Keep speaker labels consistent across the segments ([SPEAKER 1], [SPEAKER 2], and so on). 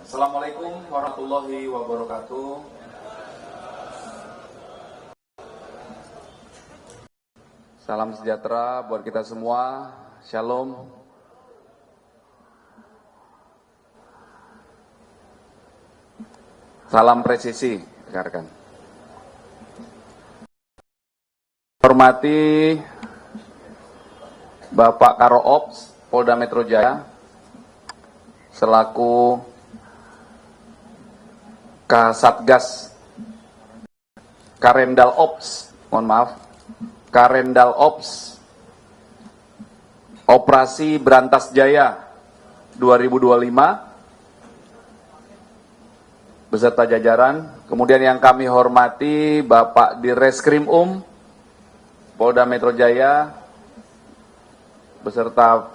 [SPEAKER 1] Assalamualaikum warahmatullahi wabarakatuh. Salam sejahtera buat kita semua. Shalom. Salam presisi, rekan-rekan. Hormati Bapak Karo Ops Polda Metro Jaya selaku Kasatgas Karendal Ops, Karendal Ops Operasi Brantas Jaya 2025 beserta jajaran. Kemudian yang kami hormati Bapak Dirreskrim Polda Metro Jaya beserta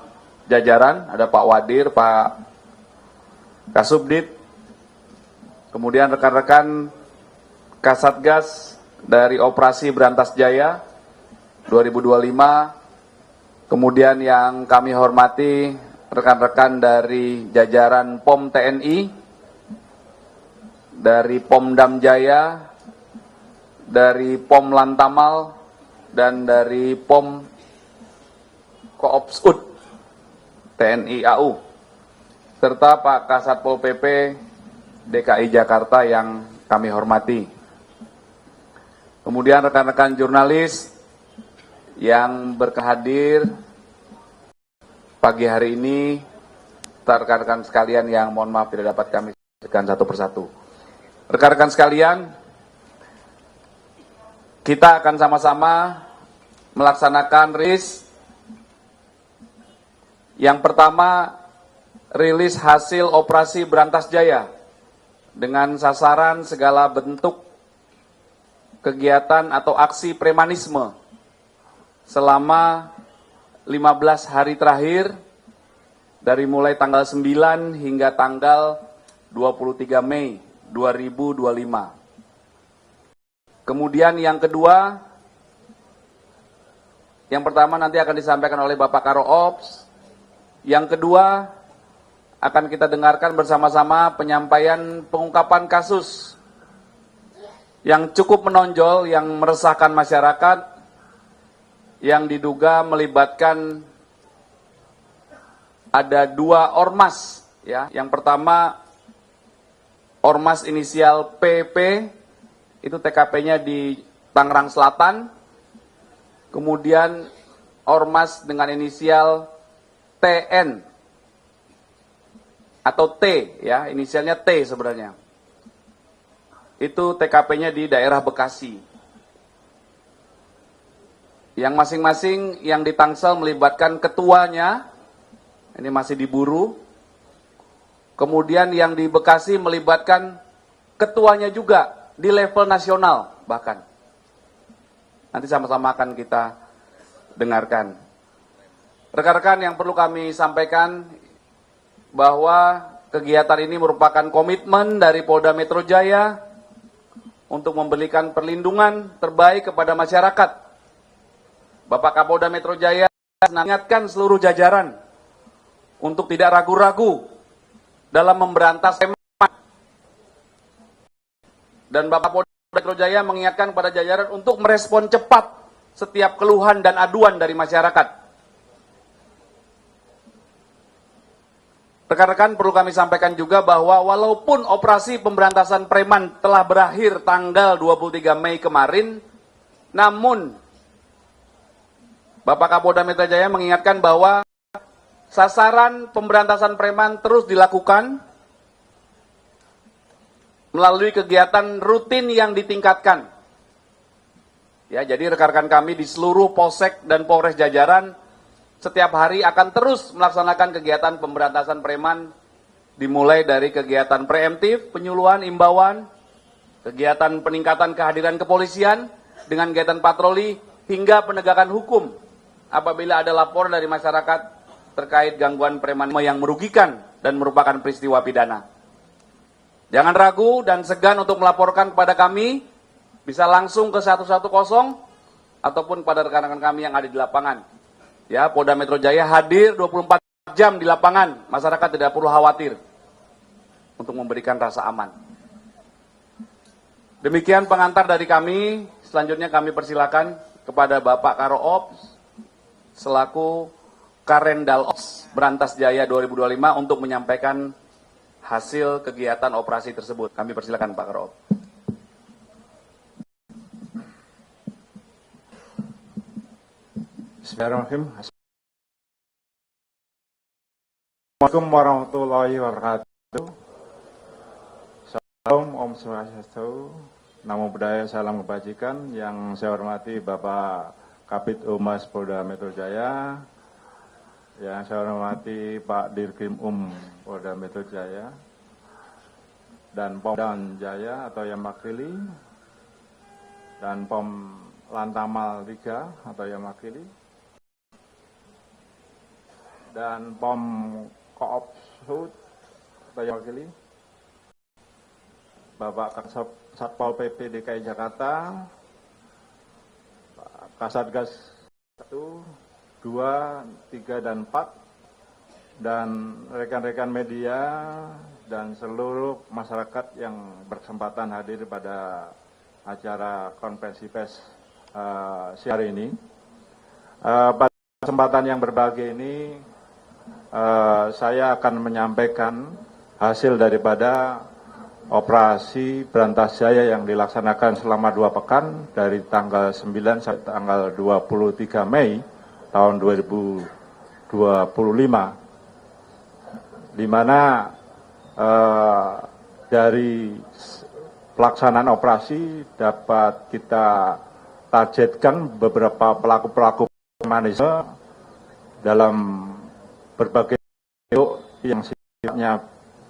[SPEAKER 1] jajaran, ada Pak Wadir, Pak Kasubdit, kemudian rekan-rekan Kasatgas dari Operasi Brantas Jaya 2025, kemudian yang kami hormati rekan-rekan dari jajaran POM TNI, dari Pomdam Jaya, dari POM Lantamal, dan dari POM Koopsud TNI AU, serta Pak Kasatpol PP DKI Jakarta yang kami hormati. Kemudian rekan-rekan jurnalis yang berhadir pagi hari ini, rekan-rekan sekalian yang mohon maaf tidak dapat kami sebutkan satu persatu. Rekan-rekan sekalian, kita akan sama-sama melaksanakan rilis. Yang pertama, rilis hasil operasi Brantas Jaya dengan sasaran segala bentuk kegiatan atau aksi premanisme selama 15 hari terakhir dari mulai tanggal 9 hingga tanggal 23 Mei 2025. Kemudian yang kedua, yang pertama nanti akan disampaikan oleh Bapak Karo Ops. Yang kedua, akan kita dengarkan bersama-sama penyampaian pengungkapan kasus yang cukup menonjol, yang meresahkan masyarakat, yang diduga melibatkan ada 2 ormas. Ya. Yang pertama, ormas inisial PP, itu TKP-nya di Tangerang Selatan. Kemudian ormas dengan inisial TN atau T, ya, inisialnya T sebenarnya. Itu TKP-nya di daerah Bekasi. Yang masing-masing yang di Tangsel melibatkan ketuanya, ini masih diburu. Kemudian yang di Bekasi melibatkan ketuanya juga di level nasional bahkan. Nanti sama-sama akan kita dengarkan. Rekan-rekan yang perlu kami sampaikan bahwa kegiatan ini merupakan komitmen dari Polda Metro Jaya untuk memberikan perlindungan terbaik kepada masyarakat. Bapak Kapolda Metro Jaya mengingatkan seluruh jajaran untuk tidak ragu-ragu dalam memberantas preman. Dan Bapak Polda Metro Jaya mengingatkan pada jajaran untuk merespon cepat setiap keluhan dan aduan dari masyarakat. Rekan-rekan perlu kami sampaikan juga bahwa walaupun operasi pemberantasan preman telah berakhir tanggal 23 Mei kemarin, namun Bapak Kapolda Metro Jaya mengingatkan bahwa sasaran pemberantasan preman terus dilakukan melalui kegiatan rutin yang ditingkatkan. Ya, jadi rekan-rekan kami di seluruh Polsek dan Polres jajaran setiap hari akan terus melaksanakan kegiatan pemberantasan preman, dimulai dari kegiatan preemptif, penyuluhan, imbauan, kegiatan peningkatan kehadiran kepolisian dengan kegiatan patroli, hingga penegakan hukum apabila ada laporan dari masyarakat terkait gangguan preman yang merugikan dan merupakan peristiwa pidana. Jangan ragu dan segan untuk melaporkan kepada kami, bisa langsung ke 110 ataupun pada rekan-rekan kami yang ada di lapangan. Ya, Polda Metro Jaya hadir 24 jam di lapangan, masyarakat tidak perlu khawatir. untuk memberikan rasa aman. Demikian pengantar dari kami. Selanjutnya kami persilakan kepada Bapak Karo Ops selaku Karendal Ops Brantas Jaya 2025 untuk menyampaikan hasil kegiatan operasi tersebut. Kami persilakan Pak Karo Ops.
[SPEAKER 2] Bismillahirrahmanirrahim. Assalamualaikum warahmatullahi wabarakatuh. Salam Om Swastiastu, Namo Buddhaya, salam kebajikan. Yang saya hormati Bapak Kabid Humas Polda Metro Jaya, yang saya hormati Pak Dirkrim Polda Metro Jaya, dan Pom Dan Jaya atau yang Makili, dan Pom Lantamal 3 atau yang Makili, dan Pom Koop Sud atau yang Makili, Bapak Kasat Satpol PP DKI Jakarta, Kasatgas 1, 2, 3, dan 4, dan rekan-rekan media dan seluruh masyarakat yang berkesempatan hadir pada acara konferensi pers siang hari ini. Pada kesempatan yang berbahagia ini, saya akan menyampaikan hasil daripada operasi Brantas Jaya yang dilaksanakan selama 2 pekan dari tanggal 9 sampai tanggal 23 Mei tahun 2025, di mana dari pelaksanaan operasi dapat kita targetkan beberapa pelaku-pelaku premanisme dalam berbagai bentuk yang sifatnya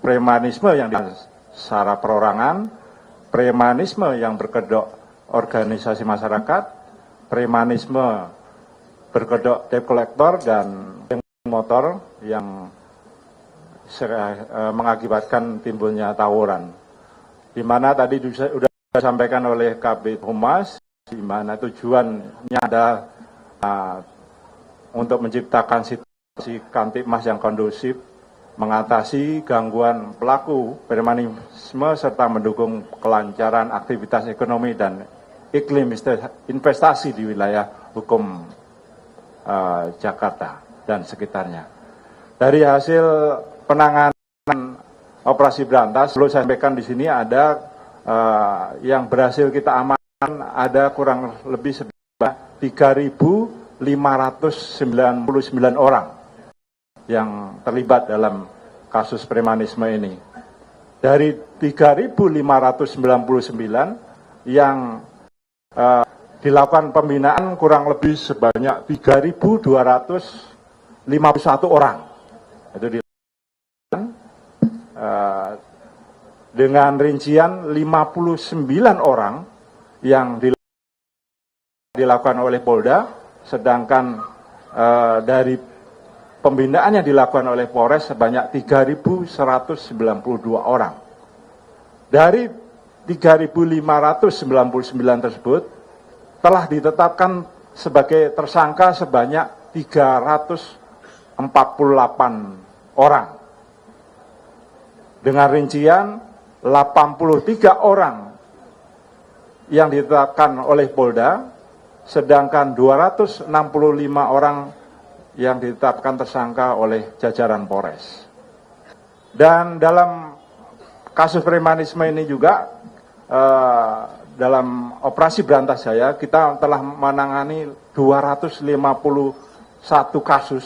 [SPEAKER 2] premanisme yang secara perorangan, premanisme yang berkedok organisasi masyarakat, premanisme berkedok debt collector, dan motor yang mengakibatkan timbulnya tawuran. Di mana tadi sudah disampaikan oleh Kabid Humas, di mana tujuannya adalah untuk menciptakan situasi Kamtibmas yang kondusif, mengatasi gangguan pelaku premanisme serta mendukung kelancaran aktivitas ekonomi dan iklim investasi di wilayah hukum Jakarta dan sekitarnya. Dari hasil penanganan operasi Brantas, perlu saya sampaikan di sini ada yang berhasil kita amankan ada kurang lebih 3.599 orang yang terlibat dalam kasus premanisme ini. Dari 3.599 yang dilakukan pembinaan kurang lebih sebanyak 3.251 orang. Itu dilakukan dengan rincian 59 orang yang dilakukan oleh Polda, sedangkan dari pembinaan yang dilakukan oleh Polres sebanyak 3.192 orang. Dari 3.599 tersebut telah ditetapkan sebagai tersangka sebanyak 348 orang. Dengan rincian 83 orang yang ditetapkan oleh Polda, sedangkan 265 orang yang ditetapkan tersangka oleh jajaran Polres. Dan dalam kasus premanisme ini juga, dalam operasi Brantas Jaya, kita telah menangani 251 kasus.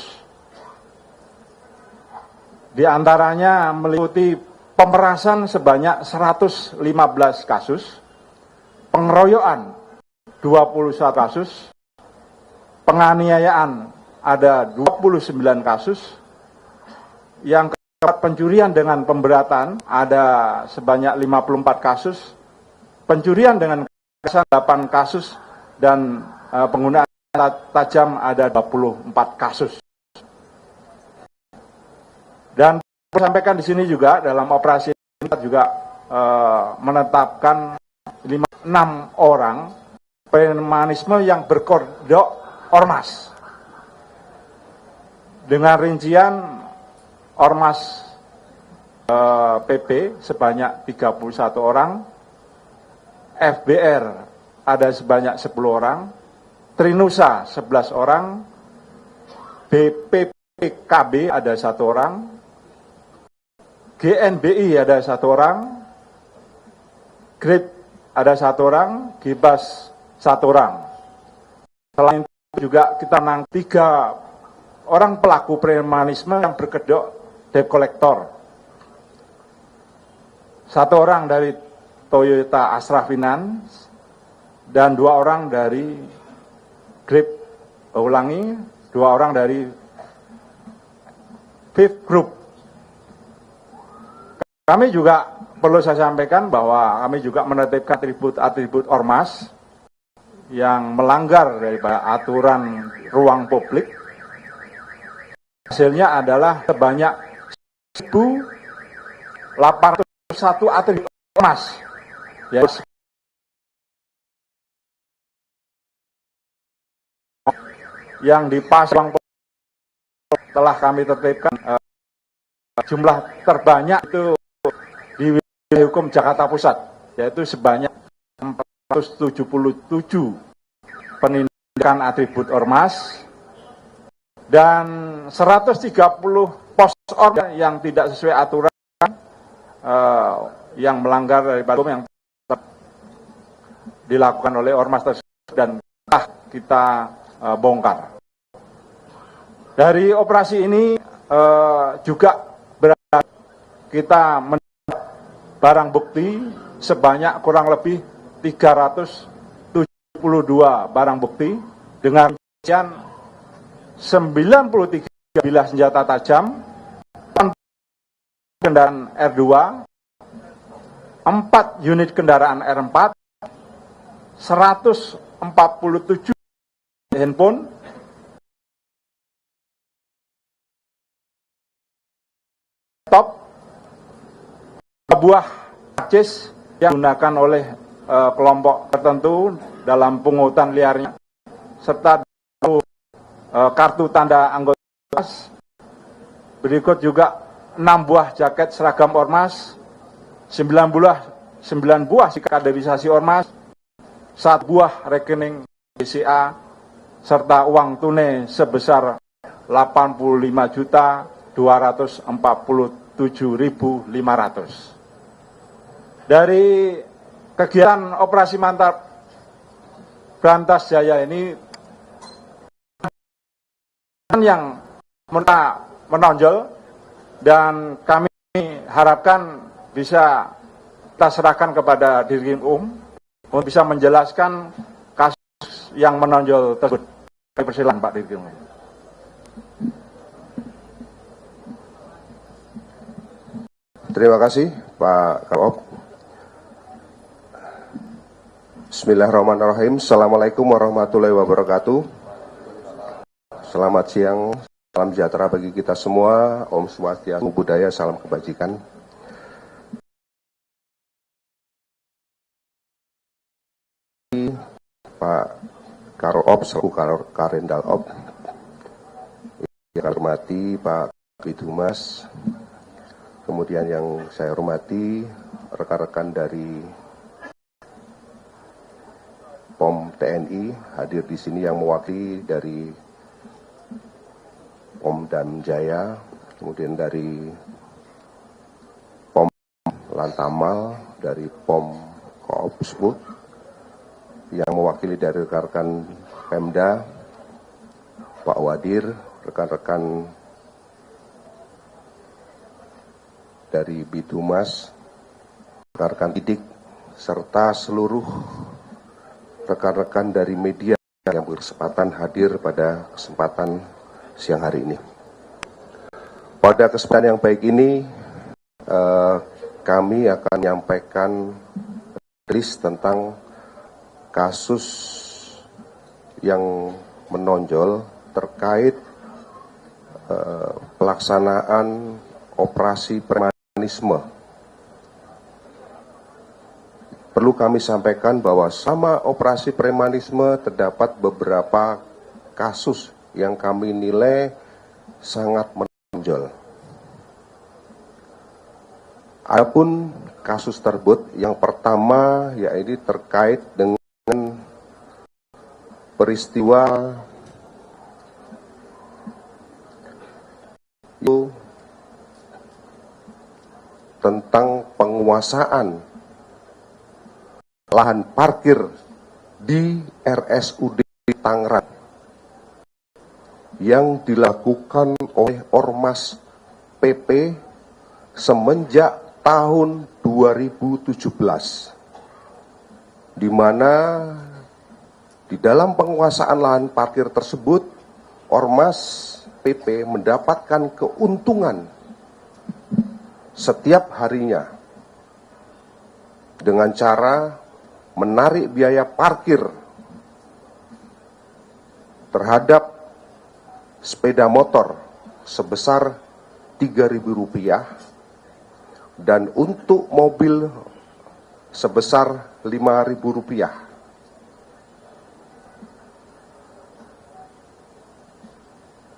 [SPEAKER 2] Di antaranya meliputi pemerasan sebanyak 115 kasus, pengeroyokan 21 kasus, penganiayaan ada 29 kasus, yang keempat pencurian dengan pemberatan ada sebanyak 54 kasus, pencurian dengan kekerasan 8 kasus, dan penggunaan tajam ada 24 kasus. Dan perlu sampaikan di sini juga dalam operasi ini juga menetapkan 6 orang premanisme yang berkodok ormas. Dengan rincian ormas PP sebanyak 31 orang, FBR ada sebanyak 10 orang, Trinusa 11 orang, BPPKB ada 1 orang, GNBI ada 1 orang, GRIP ada 1 orang, Gibas 1 orang. Selain itu juga kita menang 3 orang pelaku premanisme yang berkedok debt collector. 1 orang dari Toyota Astra Finance dan 2 orang dari GRIP, 2 orang dari Fifth Group. Kami juga perlu saya sampaikan bahwa kami juga menertibkan atribut-atribut ormas yang melanggar daripada aturan ruang publik. Hasilnya adalah sebanyak 1.801 atribut ormas, yaitu yang dipasang telah kami tertibkan. Jumlah terbanyak itu di wilayah hukum Jakarta Pusat, yaitu sebanyak 477 penindakan atribut ormas dan 130 pos ormas yang tidak sesuai aturan, yang melanggar daripada hukum yang dilakukan oleh ormas tersebut dan telah kita bongkar. Dari operasi ini juga kita mendapat barang bukti sebanyak kurang lebih 372 barang bukti dengan rincian 93 bilah senjata tajam, kendaraan R2, 4 unit kendaraan R4, 147 handphone, laptop, buah karcis yang digunakan oleh kelompok tertentu dalam pungutan liarnya, serta kartu tanda anggota ormas. Berikut juga 6 buah jaket seragam ormas, 9 buah kaderisasi ormas, 1 buah rekening BCA, serta uang tunai sebesar 85.247.500. Dari kegiatan operasi mantap Brantas Jaya ini yang menonjol dan kami harapkan bisa kita serahkan kepada Dirkrim untuk bisa menjelaskan kasus yang menonjol tersebut. Persilakan Pak Dirkrim.
[SPEAKER 3] Terima kasih Pak Karop. Bismillahirrahmanirrahim. Assalamualaikum warahmatullahi wabarakatuh. Selamat siang, salam sejahtera bagi kita semua. Om Swastiastu, budaya, salam kebajikan. Pak Karop, selaku Karendal Op, yang hormati Pak Bidumas, kemudian yang saya hormati rekan-rekan dari POM TNI hadir di sini yang mewakili dari POM Dam Jaya, kemudian dari POM Lantamal, dari POM Koopsbud, yang mewakili dari rekan-rekan Pemda, Pak Wadir, rekan-rekan dari Bidumas, rekan-rekan Didik, serta seluruh rekan-rekan dari media yang berkesempatan hadir pada kesempatan siang hari ini. Pada kesempatan yang baik ini, kami akan menyampaikan rilis tentang kasus yang menonjol terkait pelaksanaan operasi premanisme. Perlu kami sampaikan bahwa sama operasi premanisme terdapat beberapa kasus yang kami nilai sangat menonjol. Adapun kasus tersebut yang pertama yaitu terkait dengan peristiwa itu tentang penguasaan lahan parkir di RSUD Tangerang yang dilakukan oleh Ormas PP semenjak tahun 2017, di mana di dalam penguasaan lahan parkir tersebut Ormas PP mendapatkan keuntungan setiap harinya dengan cara menarik biaya parkir terhadap sepeda motor sebesar Rp3.000 dan untuk mobil sebesar Rp5.000.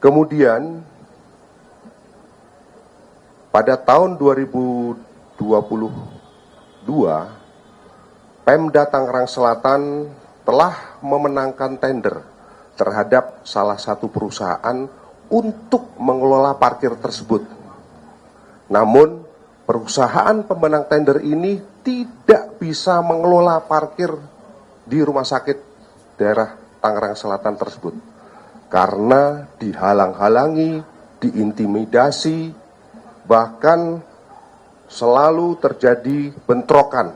[SPEAKER 3] Kemudian pada tahun 2022 Pemda Tangerang Selatan telah memenangkan tender terhadap salah satu perusahaan untuk mengelola parkir tersebut. Namun perusahaan pemenang tender ini tidak bisa mengelola parkir di rumah sakit daerah Tangerang Selatan tersebut karena dihalang-halangi, diintimidasi, bahkan selalu terjadi bentrokan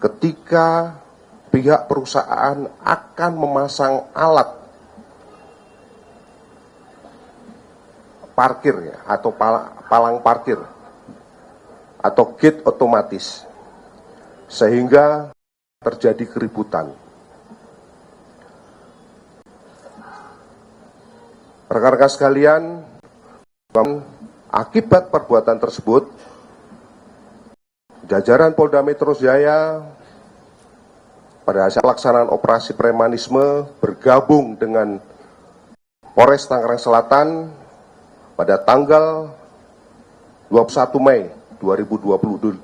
[SPEAKER 3] ketika pihak perusahaan akan memasang alat parkir atau palang parkir atau gate otomatis, sehingga terjadi keributan. Rekan-rekan sekalian, akibat perbuatan tersebut, jajaran Polda Metro Jaya pada saat pelaksanaan operasi premanisme bergabung dengan Polres Tangerang Selatan pada tanggal 21 Mei 2025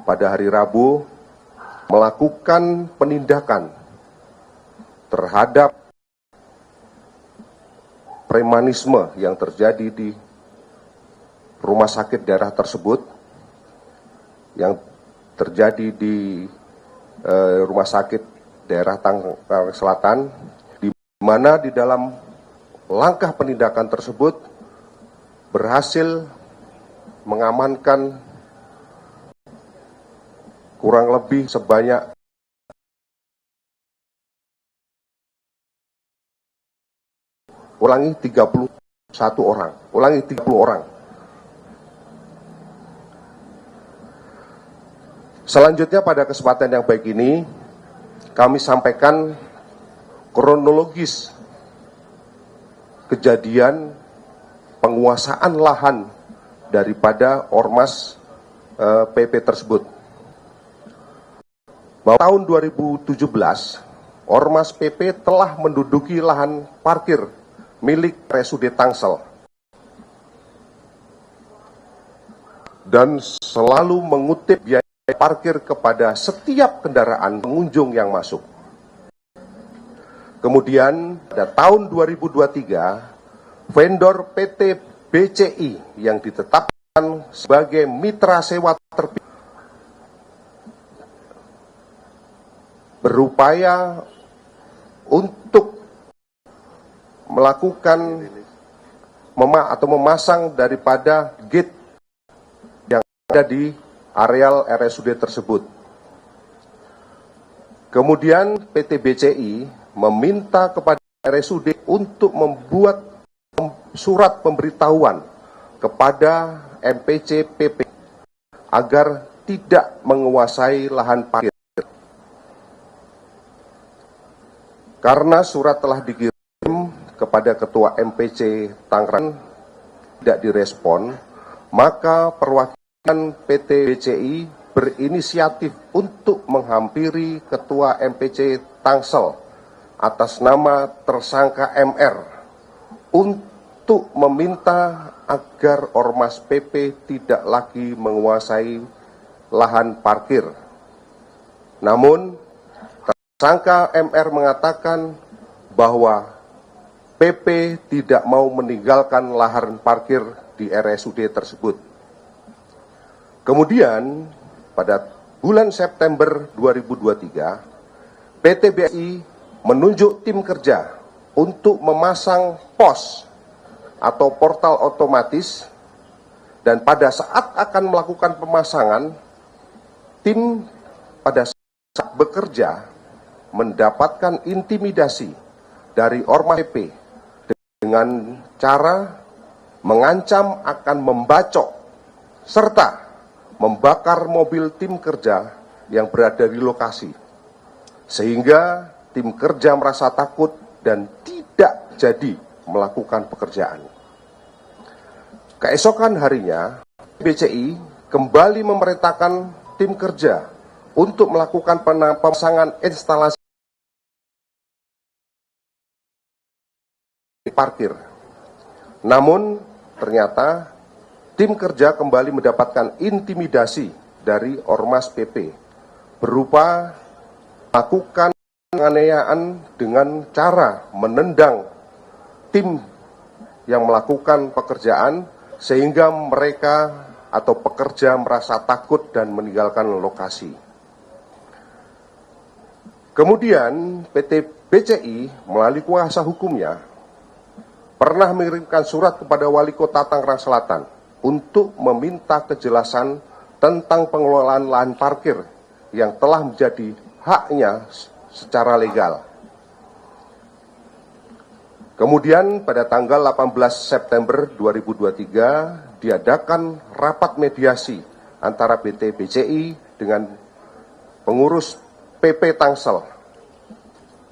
[SPEAKER 3] pada hari Rabu melakukan penindakan terhadap premanisme yang terjadi di rumah sakit daerah tersebut, yang terjadi di rumah sakit daerah Tangerang Selatan, di mana di dalam langkah penindakan tersebut berhasil mengamankan kurang lebih sebanyak 31 orang. Selanjutnya pada kesempatan yang baik ini, kami sampaikan kronologis kejadian penguasaan lahan daripada Ormas PP tersebut. Bahwa tahun 2017, Ormas PP telah menduduki lahan parkir milik RSUD Tangsel dan selalu mengutip biaya parkir kepada setiap kendaraan pengunjung yang masuk. Kemudian pada tahun 2023, vendor PT BCI yang ditetapkan sebagai mitra sewa terpilih berupaya untuk melakukan memasang daripada gate yang ada di areal RSUD tersebut. Kemudian PT BCI meminta kepada RSUD untuk membuat surat pemberitahuan kepada MPC PP agar tidak menguasai lahan parkir. Karena surat telah dikirim kepada Ketua MPC Tangerang tidak direspon, maka perwakilan PT BCI berinisiatif untuk menghampiri Ketua MPC Tangsel atas nama tersangka MR untuk meminta agar Ormas PP tidak lagi menguasai lahan parkir. Namun, tersangka MR mengatakan bahwa PP tidak mau meninggalkan lahan parkir di RSUD tersebut. Kemudian, pada bulan September 2023, PT BSI menunjuk tim kerja untuk memasang POS atau portal otomatis, dan pada saat akan melakukan pemasangan, tim pada saat bekerja mendapatkan intimidasi dari Ormas PP dengan cara mengancam akan membacok serta membakar mobil tim kerja yang berada di lokasi, sehingga tim kerja merasa takut dan tidak jadi melakukan pekerjaan. Keesokan harinya, BCI kembali memerintahkan tim kerja untuk melakukan pemasangan instalasi parkir. Namun, ternyata tim kerja kembali mendapatkan intimidasi dari Ormas PP berupa melakukan penganiayaan dengan cara menendang tim yang melakukan pekerjaan, sehingga mereka atau pekerja merasa takut dan meninggalkan lokasi. Kemudian PT BCI melalui kuasa hukumnya pernah mengirimkan surat kepada Wali Kota Tangerang Selatan untuk meminta kejelasan tentang pengelolaan lahan parkir yang telah menjadi haknya secara legal. Kemudian pada tanggal 18 September 2023 diadakan rapat mediasi antara PT BCI dengan pengurus PP Tangsel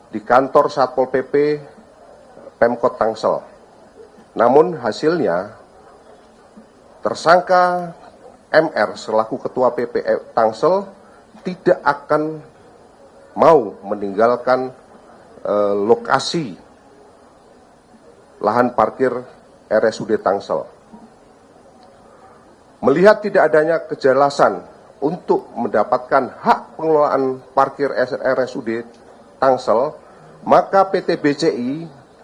[SPEAKER 3] di kantor Satpol PP Pemkot Tangsel. Namun hasilnya tersangka MR selaku Ketua PP Tangsel tidak akan mau meninggalkan lokasi lahan parkir RSUD Tangsel. Melihat tidak adanya kejelasan untuk mendapatkan hak pengelolaan parkir RSUD Tangsel, maka PT BCI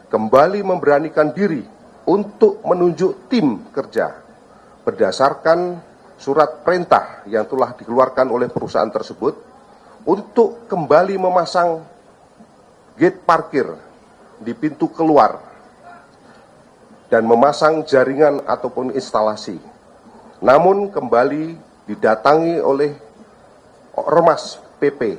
[SPEAKER 3] kembali memberanikan diri untuk menunjuk tim kerja berdasarkan surat perintah yang telah dikeluarkan oleh perusahaan tersebut untuk kembali memasang gate parkir di pintu keluar dan memasang jaringan ataupun instalasi. Namun kembali didatangi oleh Ormas PP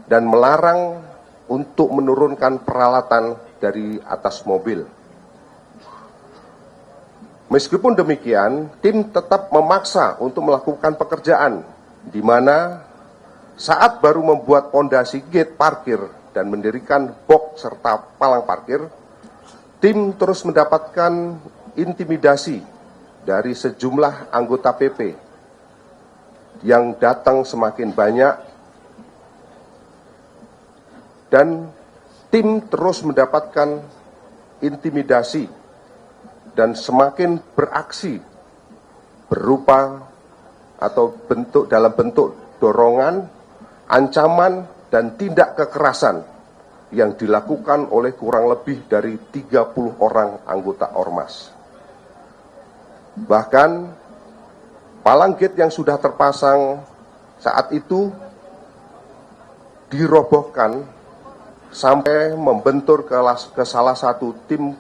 [SPEAKER 3] dan melarang untuk menurunkan peralatan dari atas mobil. Meskipun demikian, tim tetap memaksa untuk melakukan pekerjaan, di mana saat baru membuat pondasi gate parkir dan mendirikan box serta palang parkir, tim terus mendapatkan intimidasi dari sejumlah anggota PP yang datang semakin banyak, dan tim terus mendapatkan intimidasi dan semakin beraksi berupa atau dalam bentuk dorongan, ancaman, dan tindak kekerasan yang dilakukan oleh kurang lebih dari 30 orang anggota Ormas. Bahkan palang gate yang sudah terpasang saat itu dirobohkan sampai membentur ke salah satu tim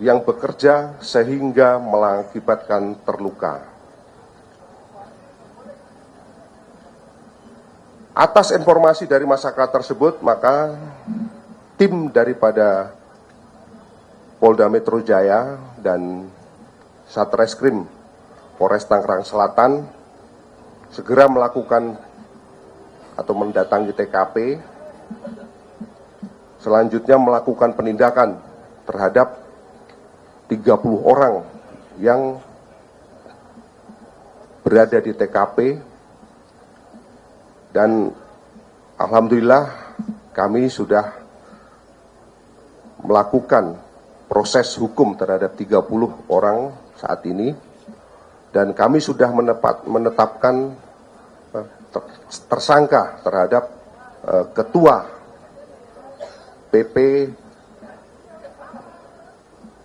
[SPEAKER 3] yang bekerja sehingga mengakibatkan terluka. Atas informasi dari masyarakat tersebut, maka tim daripada Polda Metro Jaya dan Satreskrim Polres Tangerang Selatan segera melakukan atau mendatangi TKP, selanjutnya melakukan penindakan terhadap 30 orang yang berada di TKP, dan alhamdulillah kami sudah melakukan proses hukum terhadap 30 orang saat ini, dan kami sudah menetapkan tersangka terhadap Ketua PP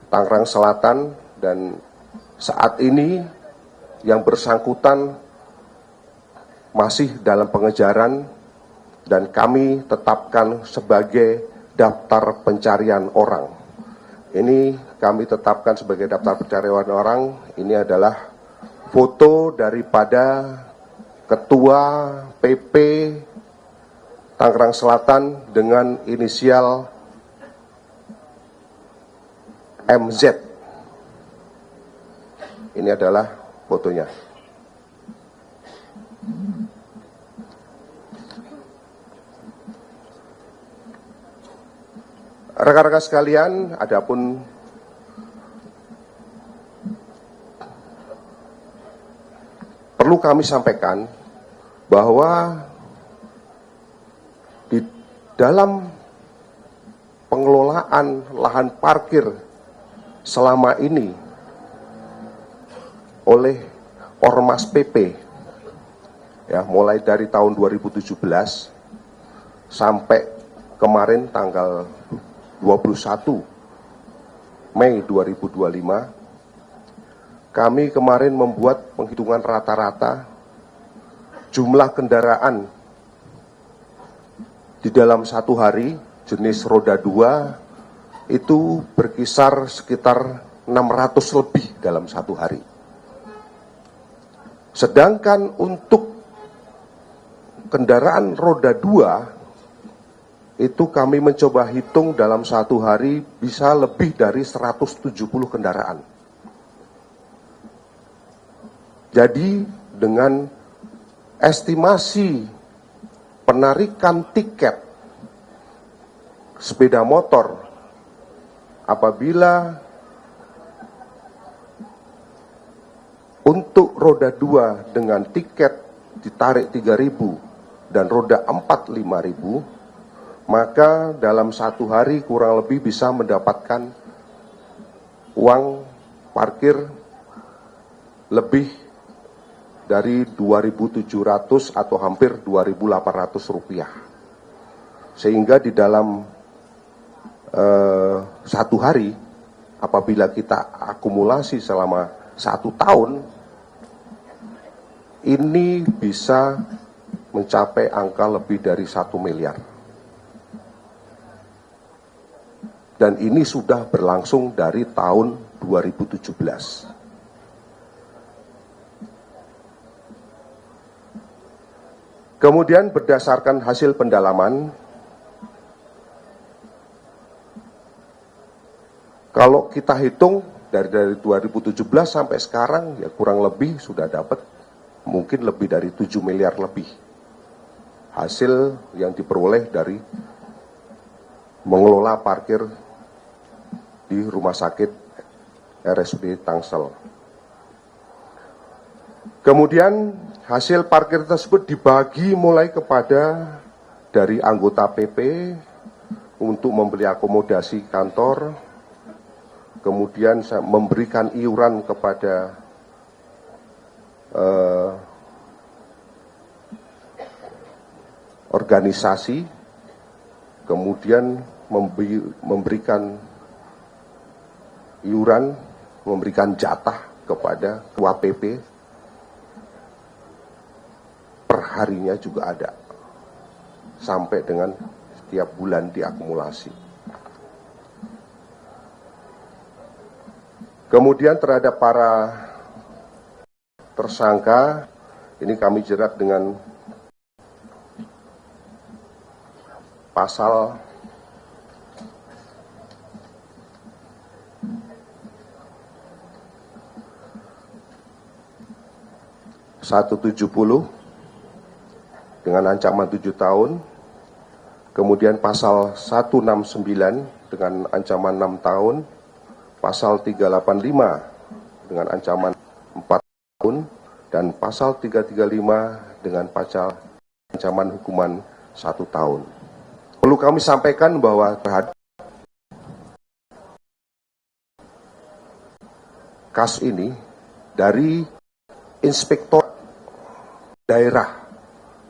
[SPEAKER 3] Tangerang Selatan, dan saat ini yang bersangkutan masih dalam pengejaran dan kami tetapkan sebagai daftar pencarian orang. Ini kami tetapkan sebagai daftar pencarian orang. Ini adalah foto daripada Ketua PP Tangerang Selatan dengan inisial MZ. Ini adalah fotonya. Rekan-rekan sekalian, adapun perlu kami sampaikan bahwa di dalam pengelolaan lahan parkir selama ini oleh Ormas PP, ya, mulai dari tahun 2017 sampai kemarin tanggal 21 Mei 2025, kami kemarin membuat penghitungan rata-rata jumlah kendaraan di dalam satu hari jenis roda 2 itu berkisar sekitar 600 lebih dalam satu hari. Sedangkan untuk kendaraan roda 2 itu kami mencoba hitung dalam satu hari bisa lebih dari 170 kendaraan. Jadi dengan estimasi penarikan tiket sepeda motor apabila untuk roda 2 dengan tiket ditarik 3.000 dan roda 4 5.000, maka dalam satu hari kurang lebih bisa mendapatkan uang parkir lebih dari 2.700 atau hampir 2.800 rupiah. Sehingga di dalam satu hari, apabila kita akumulasi selama 1 tahun, ini bisa mencapai angka lebih dari 1 miliar. Dan ini sudah berlangsung dari tahun 2017. Kemudian berdasarkan hasil pendalaman, kalau kita hitung dari 2017 sampai sekarang, ya kurang lebih sudah dapat mungkin lebih dari 7 miliar lebih hasil yang diperoleh dari mengelola parkir di rumah sakit RSUD Tangsel. Kemudian hasil parkir tersebut dibagi mulai kepada dari anggota PP untuk membeli akomodasi kantor, kemudian saya memberikan iuran kepada organisasi, kemudian memberikan iuran, memberikan jatah kepada ketua PP, perharinya juga ada, sampai dengan setiap bulan diakumulasi. Kemudian terhadap para tersangka, ini kami jerat dengan pasal 170 dengan ancaman 7 tahun, kemudian pasal 169 dengan ancaman 6 tahun, pasal 385 dengan ancaman 4 tahun, dan pasal 335 dengan pasal ancaman hukuman 1 tahun. Perlu kami sampaikan bahwa terhadap kasus ini dari Inspektor Daerah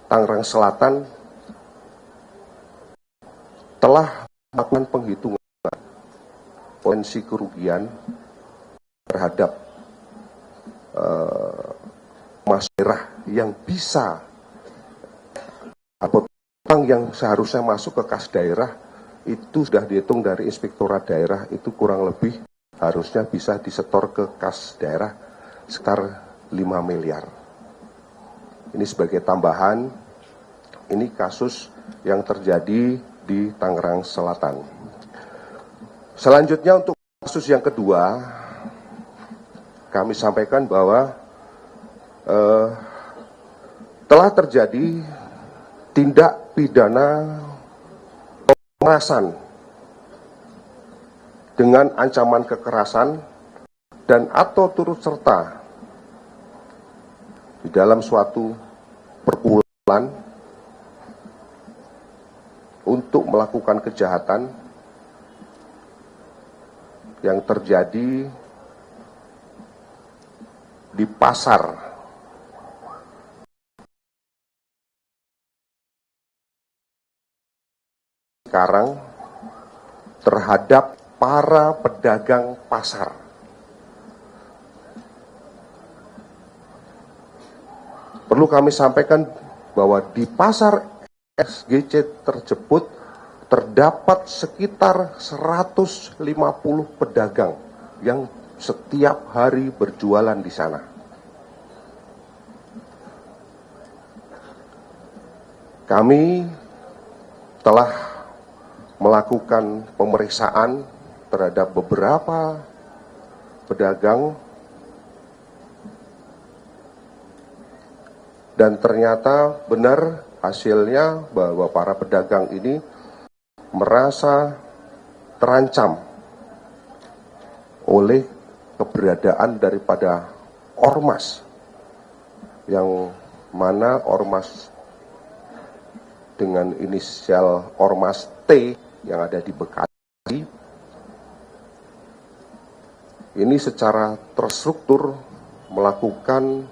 [SPEAKER 3] Tangerang Selatan telah melakukan penghitungan potensi kerugian terhadap mas daerah yang bisa atau utang yang seharusnya masuk ke kas daerah itu sudah dihitung dari Inspektorat Daerah, itu kurang lebih harusnya bisa disetor ke kas daerah sekitar 5 miliar. Ini sebagai tambahan, ini kasus yang terjadi di Tangerang Selatan. Selanjutnya untuk kasus yang kedua, kami sampaikan bahwa telah terjadi tindak pidana pemerasan dengan ancaman kekerasan dan atau turut serta di dalam suatu perkumpulan untuk melakukan kejahatan yang terjadi di pasar sekarang terhadap para pedagang pasar. Perlu kami sampaikan bahwa di pasar SGC tersebut terdapat sekitar 150 pedagang yang setiap hari berjualan di sana. Kami telah melakukan pemeriksaan terhadap beberapa pedagang dan ternyata benar hasilnya bahwa para pedagang ini merasa terancam oleh keberadaan daripada ormas yang mana ormas dengan inisial ormas T yang ada di Bekasi ini secara terstruktur melakukan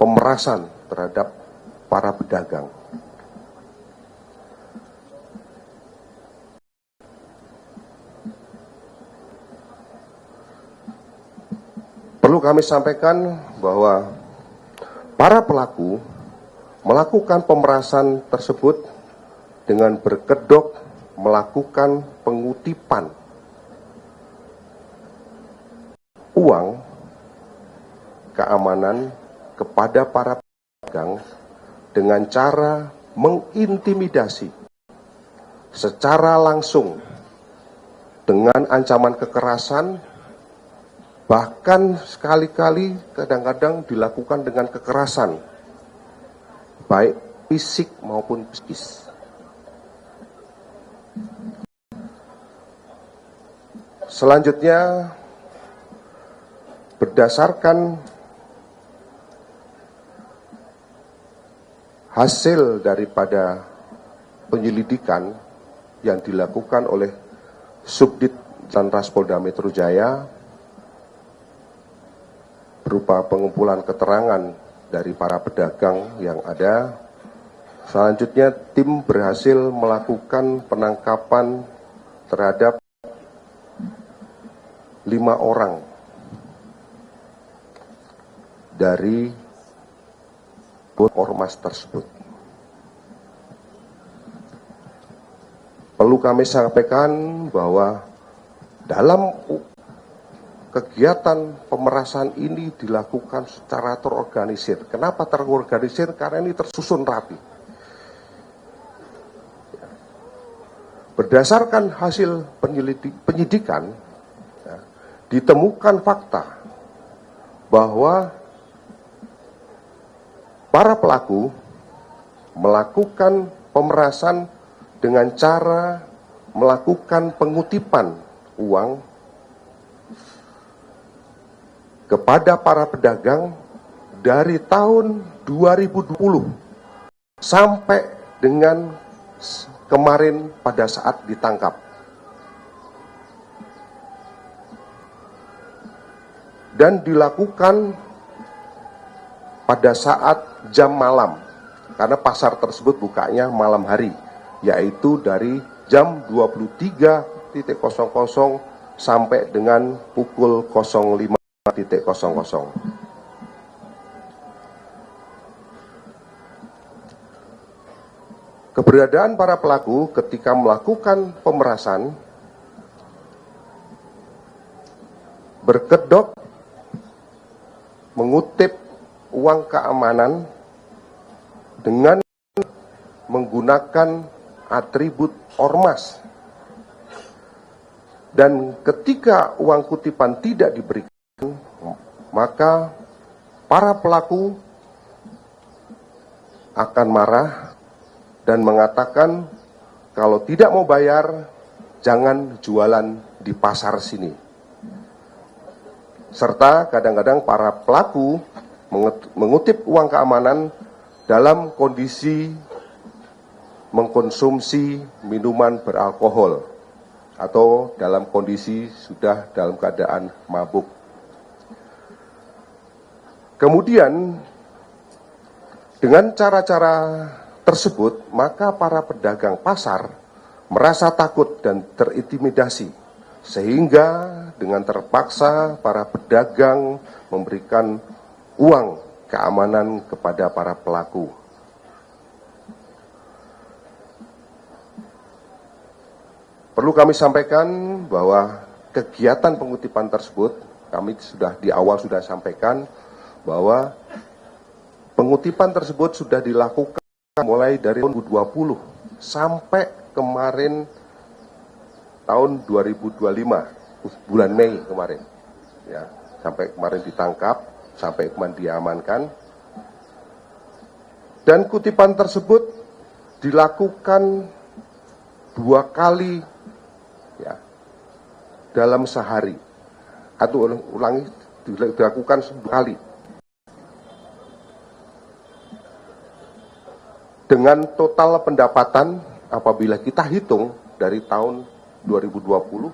[SPEAKER 3] pemerasan terhadap para pedagang. Perlu kami sampaikan bahwa para pelaku melakukan pemerasan tersebut dengan berkedok melakukan pengutipan uang keamanan kepada para pedagang dengan cara mengintimidasi secara langsung dengan ancaman kekerasan, bahkan sekali-kali kadang-kadang dilakukan dengan kekerasan, baik fisik maupun psikis. Selanjutnya, berdasarkan hasil daripada penyelidikan yang dilakukan oleh Subdit Lantas Polda Metro Jaya berupa pengumpulan keterangan dari para pedagang yang ada, selanjutnya tim berhasil melakukan penangkapan terhadap 5 orang dari ormas tersebut. Perlu kami sampaikan bahwa dalam kegiatan pemerasan ini dilakukan secara terorganisir. Kenapa terorganisir? Karena ini tersusun rapi. Berdasarkan hasil penyidikan, ditemukan fakta bahwa para pelaku melakukan pemerasan dengan cara melakukan pengutipan uang kepada para pedagang dari tahun 2020 sampai dengan kemarin pada saat ditangkap. dan dilakukan pada saat jam malam, karena pasar tersebut bukanya malam hari, yaitu dari jam 23.00 sampai dengan pukul 05.00. Keberadaan para pelaku ketika melakukan pemerasan berkedok mengutip uang keamanan dengan menggunakan atribut ormas, dan ketika uang kutipan tidak diberikan, maka para pelaku akan marah dan mengatakan kalau tidak mau bayar jangan jualan di pasar sini. Serta kadang-kadang para pelaku mengutip uang keamanan dalam kondisi mengkonsumsi minuman beralkohol atau dalam kondisi sudah dalam keadaan mabuk. Kemudian dengan cara-cara tersebut, maka para pedagang pasar merasa takut dan terintimidasi, sehingga dengan terpaksa para pedagang memberikan uang keamanan kepada para pelaku. Perlu kami sampaikan bahwa kegiatan pengutipan tersebut, kami sudah di awal sudah sampaikan bahwa pengutipan tersebut sudah dilakukan mulai dari 2020 sampai kemarin tahun 2025, bulan Mei kemarin, ya, sampai kemarin ditangkap, sampai kemarin diamankan, dan kutipan tersebut dilakukan 2 kali, ya, dalam sehari, atau ulangi dilakukan 2 kali. Dengan total pendapatan apabila kita hitung dari tahun 2020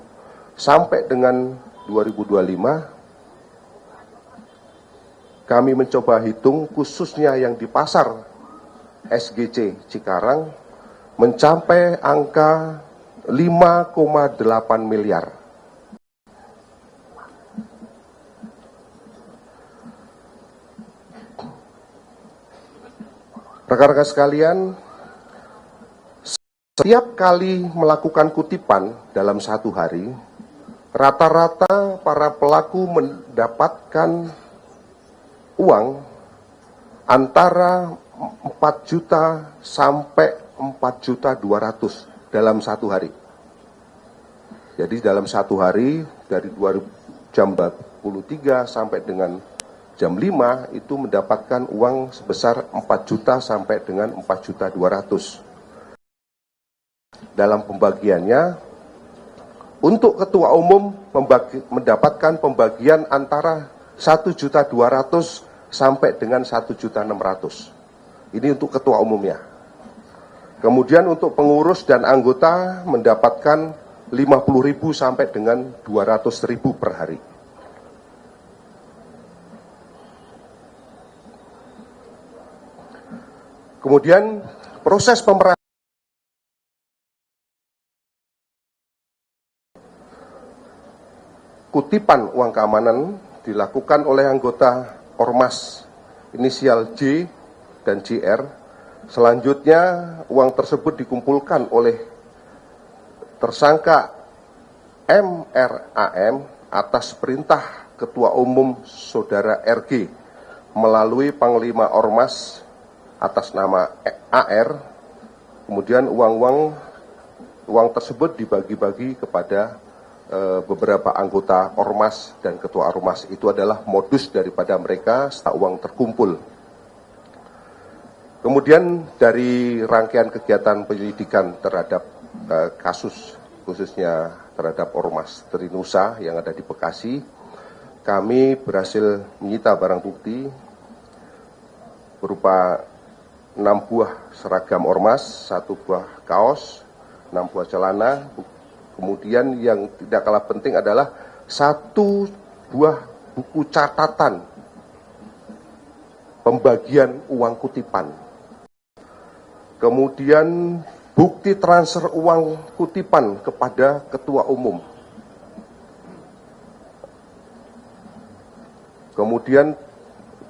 [SPEAKER 3] sampai dengan 2025, kami mencoba hitung khususnya yang di pasar SGC Cikarang mencapai angka 5,8 miliar. Rekan-rekan sekalian, setiap kali melakukan kutipan dalam 1 hari, rata-rata para pelaku mendapatkan uang antara 4 juta sampai 4.200.000 dalam 1 hari. Jadi dalam 1 hari dari jam 23 sampai dengan jam 5 itu mendapatkan uang sebesar 4 juta sampai dengan 4.200.000. Dalam pembagiannya, untuk ketua umum mendapatkan pembagian antara 1.200.000 sampai dengan 1.600.000. Ini untuk ketua umumnya. Kemudian untuk pengurus dan anggota mendapatkan 50.000 sampai dengan 200.000 per hari. Kemudian proses pemerasan kutipan uang keamanan dilakukan oleh anggota Ormas inisial J dan JR. Selanjutnya uang tersebut dikumpulkan oleh tersangka MRAM atas perintah Ketua Umum Saudara RG melalui Panglima Ormas atas nama AR. Kemudian uang tersebut dibagi-bagi kepada beberapa anggota Ormas dan Ketua Ormas. Itu adalah modus daripada mereka setelah uang terkumpul. Kemudian dari rangkaian kegiatan penyelidikan terhadap kasus khususnya terhadap Ormas Trinusa yang ada di Bekasi, kami berhasil menyita barang bukti berupa 6 buah seragam Ormas, 1 buah kaos, 6 buah celana. Kemudian yang tidak kalah penting adalah 1 buah buku catatan pembagian uang kutipan. Kemudian bukti transfer uang kutipan kepada ketua umum. Kemudian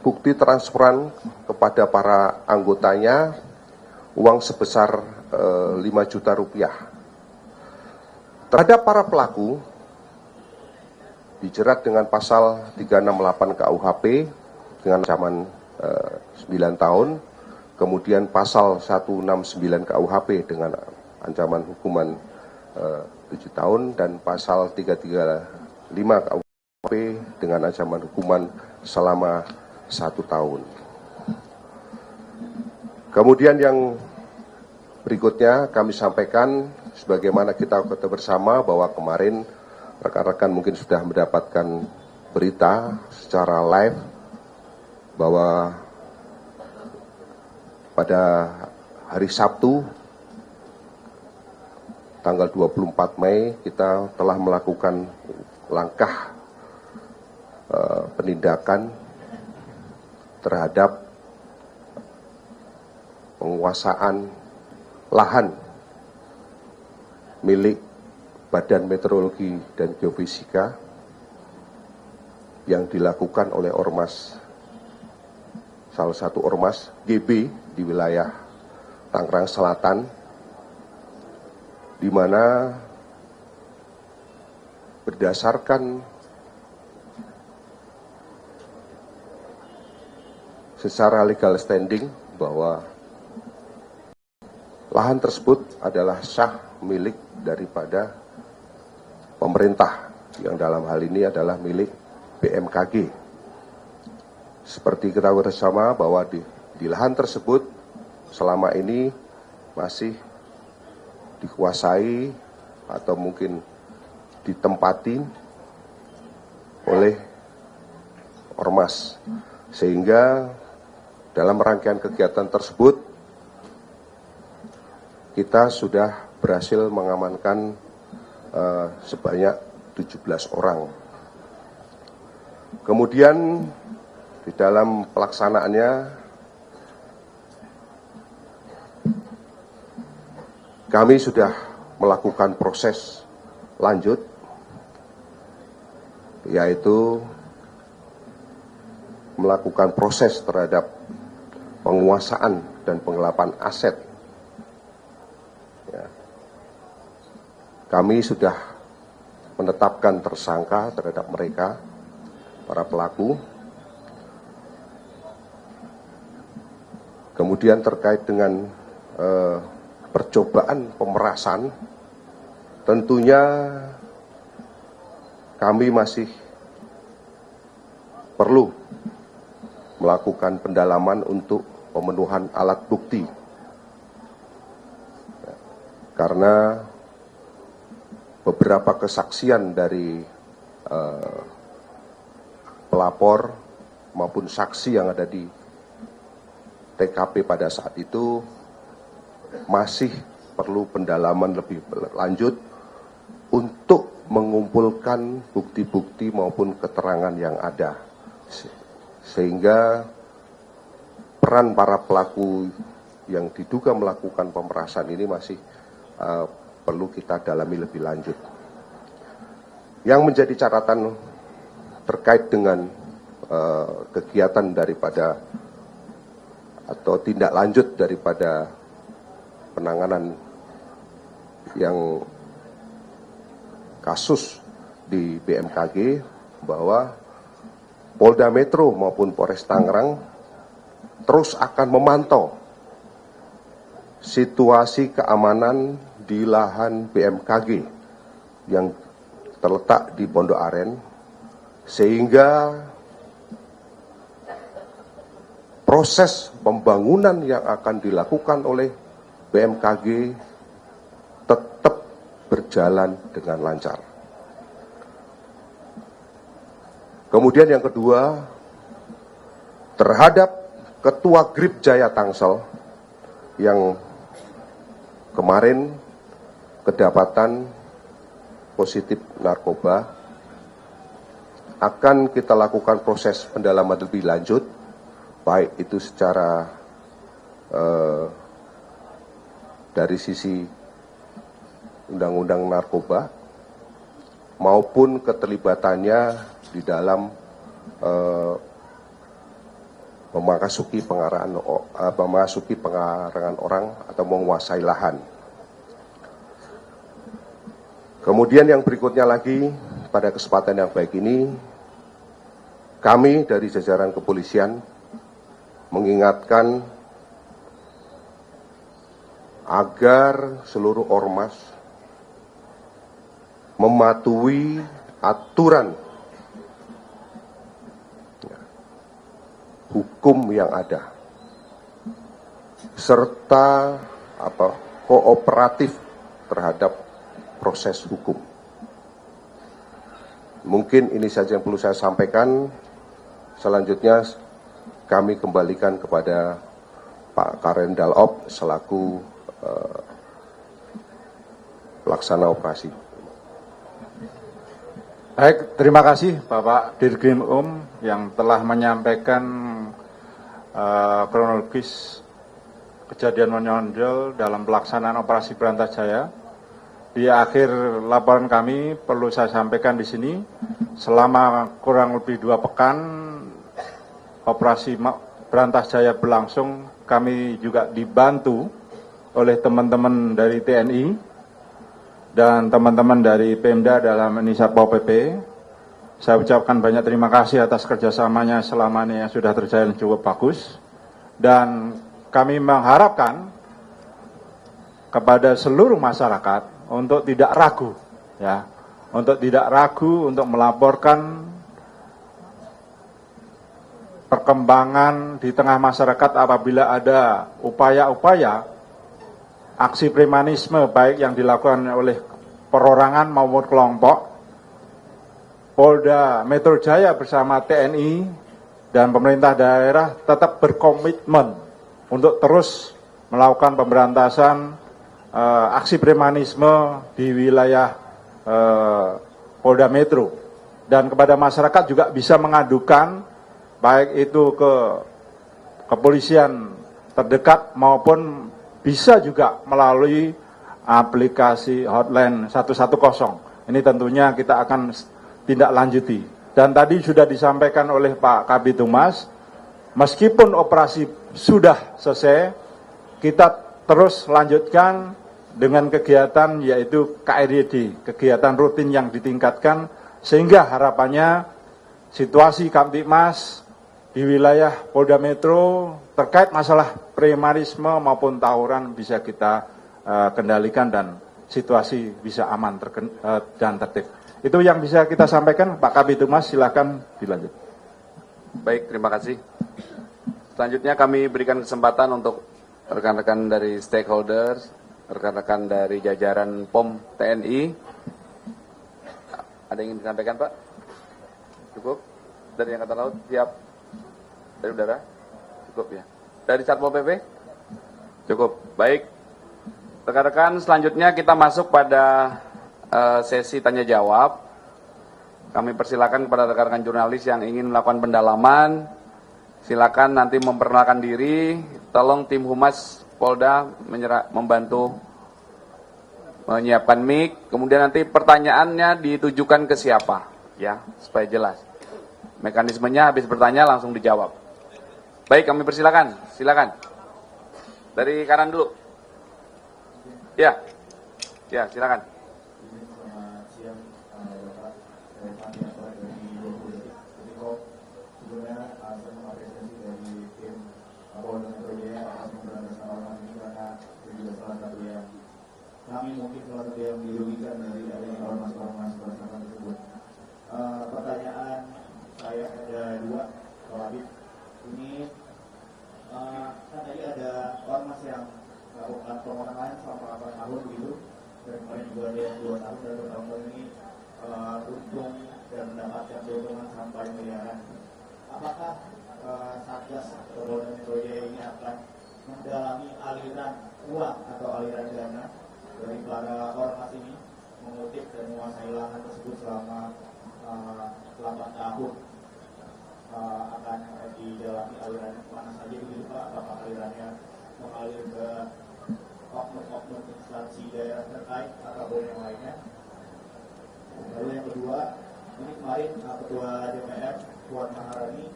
[SPEAKER 3] bukti transferan kepada para anggotanya uang sebesar 5 juta rupiah. Terhadap para pelaku dijerat dengan pasal 368 KUHP dengan ancaman 9 tahun, kemudian pasal 169 KUHP dengan ancaman hukuman 7 tahun, dan pasal 335 KUHP dengan ancaman hukuman selama 1 tahun. Kemudian yang berikutnya kami sampaikan, sebagaimana kita ketahui bersama bahwa kemarin rekan-rekan mungkin sudah mendapatkan berita secara live bahwa pada hari Sabtu tanggal 24 Mei kita telah melakukan langkah penindakan terhadap penguasaan lahan milik Badan Meteorologi dan Geofisika yang dilakukan oleh ormas, salah satu ormas GB di wilayah Tangerang Selatan, di mana berdasarkan secara legal standing bahwa lahan tersebut adalah sah milik daripada pemerintah, yang dalam hal ini adalah milik BMKG. Seperti kita bersama bahwa di lahan tersebut selama ini masih dikuasai atau mungkin ditempati oleh ormas, sehingga dalam rangkaian kegiatan tersebut kita sudah berhasil mengamankan sebanyak 17 orang. Kemudian di dalam pelaksanaannya kami sudah melakukan proses lanjut, yaitu melakukan proses terhadap penguasaan dan penggelapan aset. Ya. Kami sudah menetapkan tersangka terhadap mereka, para pelaku. Kemudian terkait dengan percobaan pemerasan, tentunya kami masih perlu melakukan pendalaman untuk pemenuhan alat bukti. Karena beberapa kesaksian dari pelapor maupun saksi yang ada di TKP pada saat itu masih perlu pendalaman lebih lanjut untuk mengumpulkan bukti-bukti maupun keterangan yang ada, sehingga peran para pelaku yang diduga melakukan pemerasan ini masih perlu kita dalami lebih lanjut. Yang menjadi catatan terkait dengan kegiatan daripada atau tindak lanjut daripada penanganan yang kasus di BMKG, bahwa Polda Metro maupun Polres Tangerang terus akan memantau situasi keamanan di lahan BMKG yang terletak di Pondok Aren, sehingga proses pembangunan yang akan dilakukan oleh BMKG tetap berjalan dengan lancar. Kemudian yang kedua, terhadap Ketua Grip Jaya Tangsel yang kemarin kedapatan positif narkoba, akan kita lakukan proses pendalaman lebih lanjut, baik itu secara dari sisi undang-undang narkoba maupun keterlibatannya di dalam memasuki pengarangan orang atau menguasai lahan. Kemudian yang berikutnya lagi, pada kesempatan yang baik ini, kami dari jajaran kepolisian mengingatkan agar seluruh ormas mematuhi aturan hukum yang ada, serta kooperatif terhadap proses hukum. Mungkin ini saja yang perlu saya sampaikan. Selanjutnya kami kembalikan kepada Pak Karen Dalop selaku pelaksana operasi.
[SPEAKER 2] Baik, terima kasih Bapak Dirkrim yang telah menyampaikan kronologis kejadian menonjol dalam pelaksanaan operasi Berantas Jaya. Di akhir laporan kami perlu saya sampaikan di sini, selama kurang lebih 2 pekan operasi Berantas Jaya berlangsung, kami juga dibantu oleh teman-teman dari TNI dan teman-teman dari Pemda dalam ini Satpol PP. Saya ucapkan banyak terima kasih atas kerjasamanya selama ini yang sudah terjalin cukup bagus. Dan kami mengharapkan kepada seluruh masyarakat untuk tidak ragu, ya, untuk tidak ragu untuk melaporkan perkembangan di tengah masyarakat apabila ada upaya-upaya aksi premanisme baik yang dilakukan oleh perorangan maupun kelompok. Polda Metro Jaya bersama TNI dan pemerintah daerah tetap berkomitmen untuk terus melakukan pemberantasan aksi premanisme di wilayah Polda Metro, dan kepada masyarakat juga bisa mengadukan baik itu ke kepolisian terdekat maupun bisa juga melalui aplikasi hotline 110. Ini tentunya kita akan tindak lanjuti. Dan tadi sudah disampaikan oleh Pak Kabid Humas, meskipun operasi sudah selesai, kita terus lanjutkan dengan kegiatan yaitu KRYD, kegiatan rutin yang ditingkatkan, sehingga harapannya situasi Kamtibmas di wilayah Polda Metro terkait masalah premanisme maupun tawuran bisa kita kendalikan dan situasi bisa aman dan tertib. Itu yang bisa kita sampaikan, Pak Kabid Humas, silakan dilanjut.
[SPEAKER 1] Baik, terima kasih. Selanjutnya kami berikan kesempatan untuk rekan-rekan dari stakeholders, rekan-rekan dari jajaran POM TNI. Ada yang ingin disampaikan, Pak? Cukup? Dari Angkatan Laut, siap? Dari udara? Cukup ya? Dari Satpol PP? Cukup. Baik. Rekan-rekan, selanjutnya kita masuk pada sesi tanya jawab. Kami persilakan kepada rekan-rekan jurnalis yang ingin melakukan pendalaman, silakan nanti memperkenalkan diri. Tolong tim Humas Polda membantu menyiapkan mic. Kemudian nanti pertanyaannya ditujukan ke siapa, ya, supaya jelas. Mekanismenya habis bertanya langsung dijawab. Baik, kami persilakan. Silakan. Dari kanan dulu. Ya, ya, silakan.
[SPEAKER 4] Kami mungkin salah satu yang dirugikan dari adanya ormas-ormas bersama tersebut. Pertanyaan saya ada 2, Pak Habib. Ini kan tadi ada ormas yang melakukan pemotongan selama 8 tahun begitu, dan kemarin juga ada yang 2 tahun dan 2 tahun ini untung dan mendapatkan keuntungan sampai miliaran. Apakah Satgas atau Polda Metro Jaya ini akan mendalami aliran uang atau aliran dana dari para ormas ini mengutip dan menguasai lahan tersebut selama 8 tahun akan dijalani alirannya kemana saja gitu Pak? Apakah alirannya mengalir ke oknum-oknum instansi daerah terkait atau yang lainnya? Lalu yang kedua, ini kemarin Ketua DPR Puan Maharani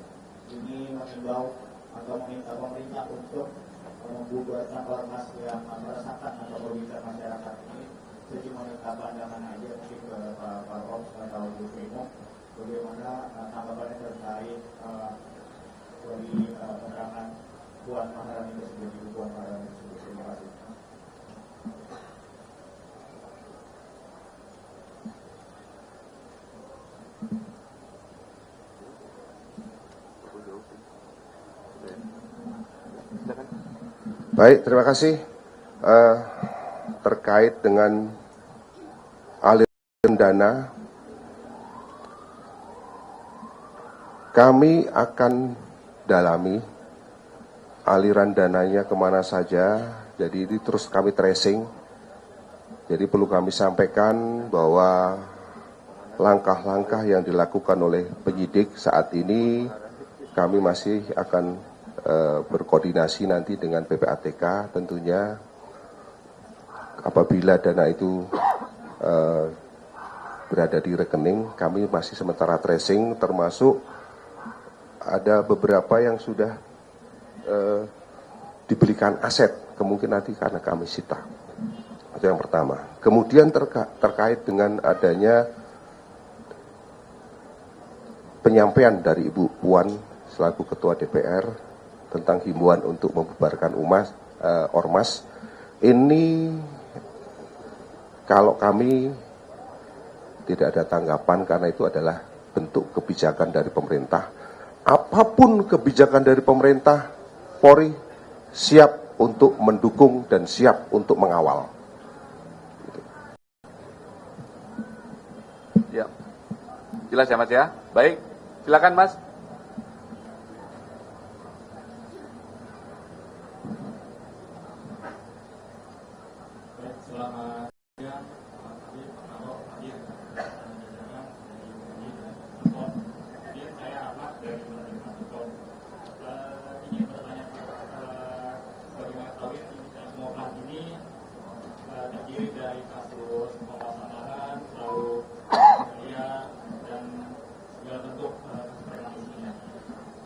[SPEAKER 4] ini mengimbau atau meminta pemerintah untuk membubarkan ormas yang meresahkan atau merugikan masyarakat ini. Jadi meminta pandangan aja mungkin ke Pak Om atau Bu Primo, bagaimana tanggapannya terkait dari keterangan Puan Maharani tersebut, Ibu Puan Maharani tersebut. Terima kasih.
[SPEAKER 3] Baik, terima kasih. Terkait dengan aliran dana, kami akan dalami aliran dananya kemana saja. Jadi ini terus kami tracing. Jadi perlu kami sampaikan bahwa langkah-langkah yang dilakukan oleh penyidik saat ini kami masih akan berkoordinasi nanti dengan PPATK tentunya. Apabila dana itu berada di rekening, kami masih sementara tracing, termasuk ada beberapa yang sudah dibelikan aset, kemungkinan nanti karena kami sita. Itu yang pertama. Kemudian terkait dengan adanya penyampaian dari Ibu Puan selaku Ketua DPR tentang himbauan untuk membubarkan ormas, ini kalau kami tidak ada tanggapan karena itu adalah bentuk kebijakan dari pemerintah. Apapun kebijakan dari pemerintah, Polri siap untuk mendukung dan siap untuk mengawal.
[SPEAKER 1] Ya, jelas ya Mas ya. Baik, silakan Mas.
[SPEAKER 5] Selamat siang, saya Ahmad dari ini bertanya bagaimana tahu semua ini terdiri dari kasus pengawasan lahan, lalu dan segala bentuk isinya.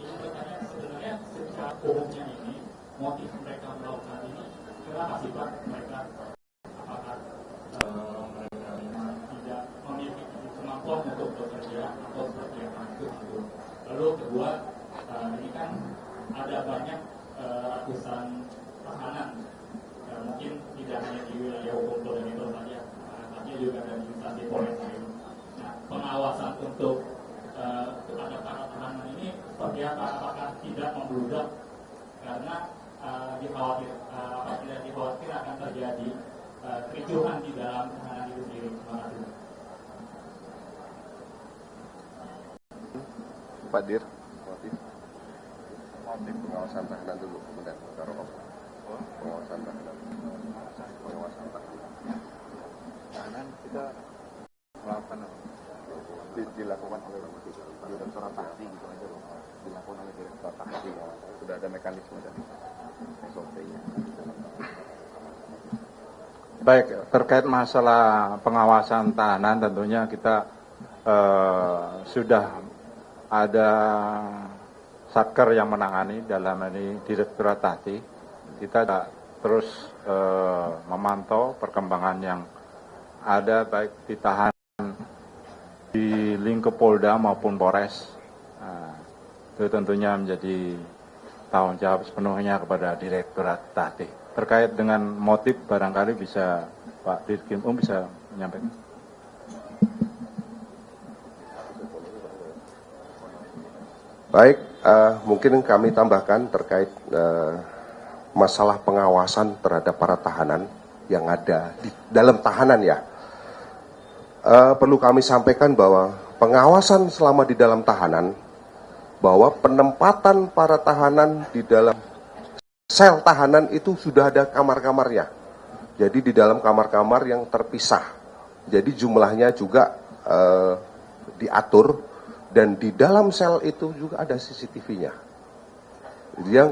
[SPEAKER 5] Ini bertanya sebenarnya secara umumnya ini motif mereka melakukan ini kenapa sih Pak mereka? Tidak memiliki kemampuan untuk bekerja atau seperti apa itu. Lalu kedua, ini kan ada banyak ratusan tahanan, mungkin tidak hanya di wilayah hukum Polda Metro saja, tapi juga dari instansi Polres lain. Nah, pengawasan untuk kepada para tahanan ini seperti apa? Apakah tidak membludak karena tidak dikhawatir akan terjadi kericuhan di dalam tahanan itu sendiri? Terima kasih.
[SPEAKER 1] Pak Dir.
[SPEAKER 3] Motif pengawasan tahanan dulu, kemudian pengawasan tahanan.
[SPEAKER 2] Tahanan kita melakukan dilakukan oleh Direktorat Taksi gitu aja loh. Dilakukan oleh Direktorat Taksi ya. Sudah ada mekanisme dari SOP-nya. Baik, terkait masalah pengawasan tahanan tentunya kita sudah ada satker yang menangani dalam ini Direktorat Taksi. Kita terus memantau perkembangan yang ada baik ditahan di lingkup Polda maupun Polres. Itu tentunya menjadi tanggung jawab sepenuhnya kepada Direktorat Taksi. Terkait dengan motif barangkali bisa Pak Dirkim bisa menyampaikan.
[SPEAKER 3] Baik, mungkin kami tambahkan terkait masalah pengawasan terhadap para tahanan yang ada di dalam tahanan ya. Perlu kami sampaikan bahwa pengawasan selama di dalam tahanan, bahwa penempatan para tahanan di dalam sel tahanan itu sudah ada kamar-kamarnya. Jadi di dalam kamar-kamar yang terpisah. Jadi jumlahnya juga diatur, dan di dalam sel itu juga ada CCTV-nya yang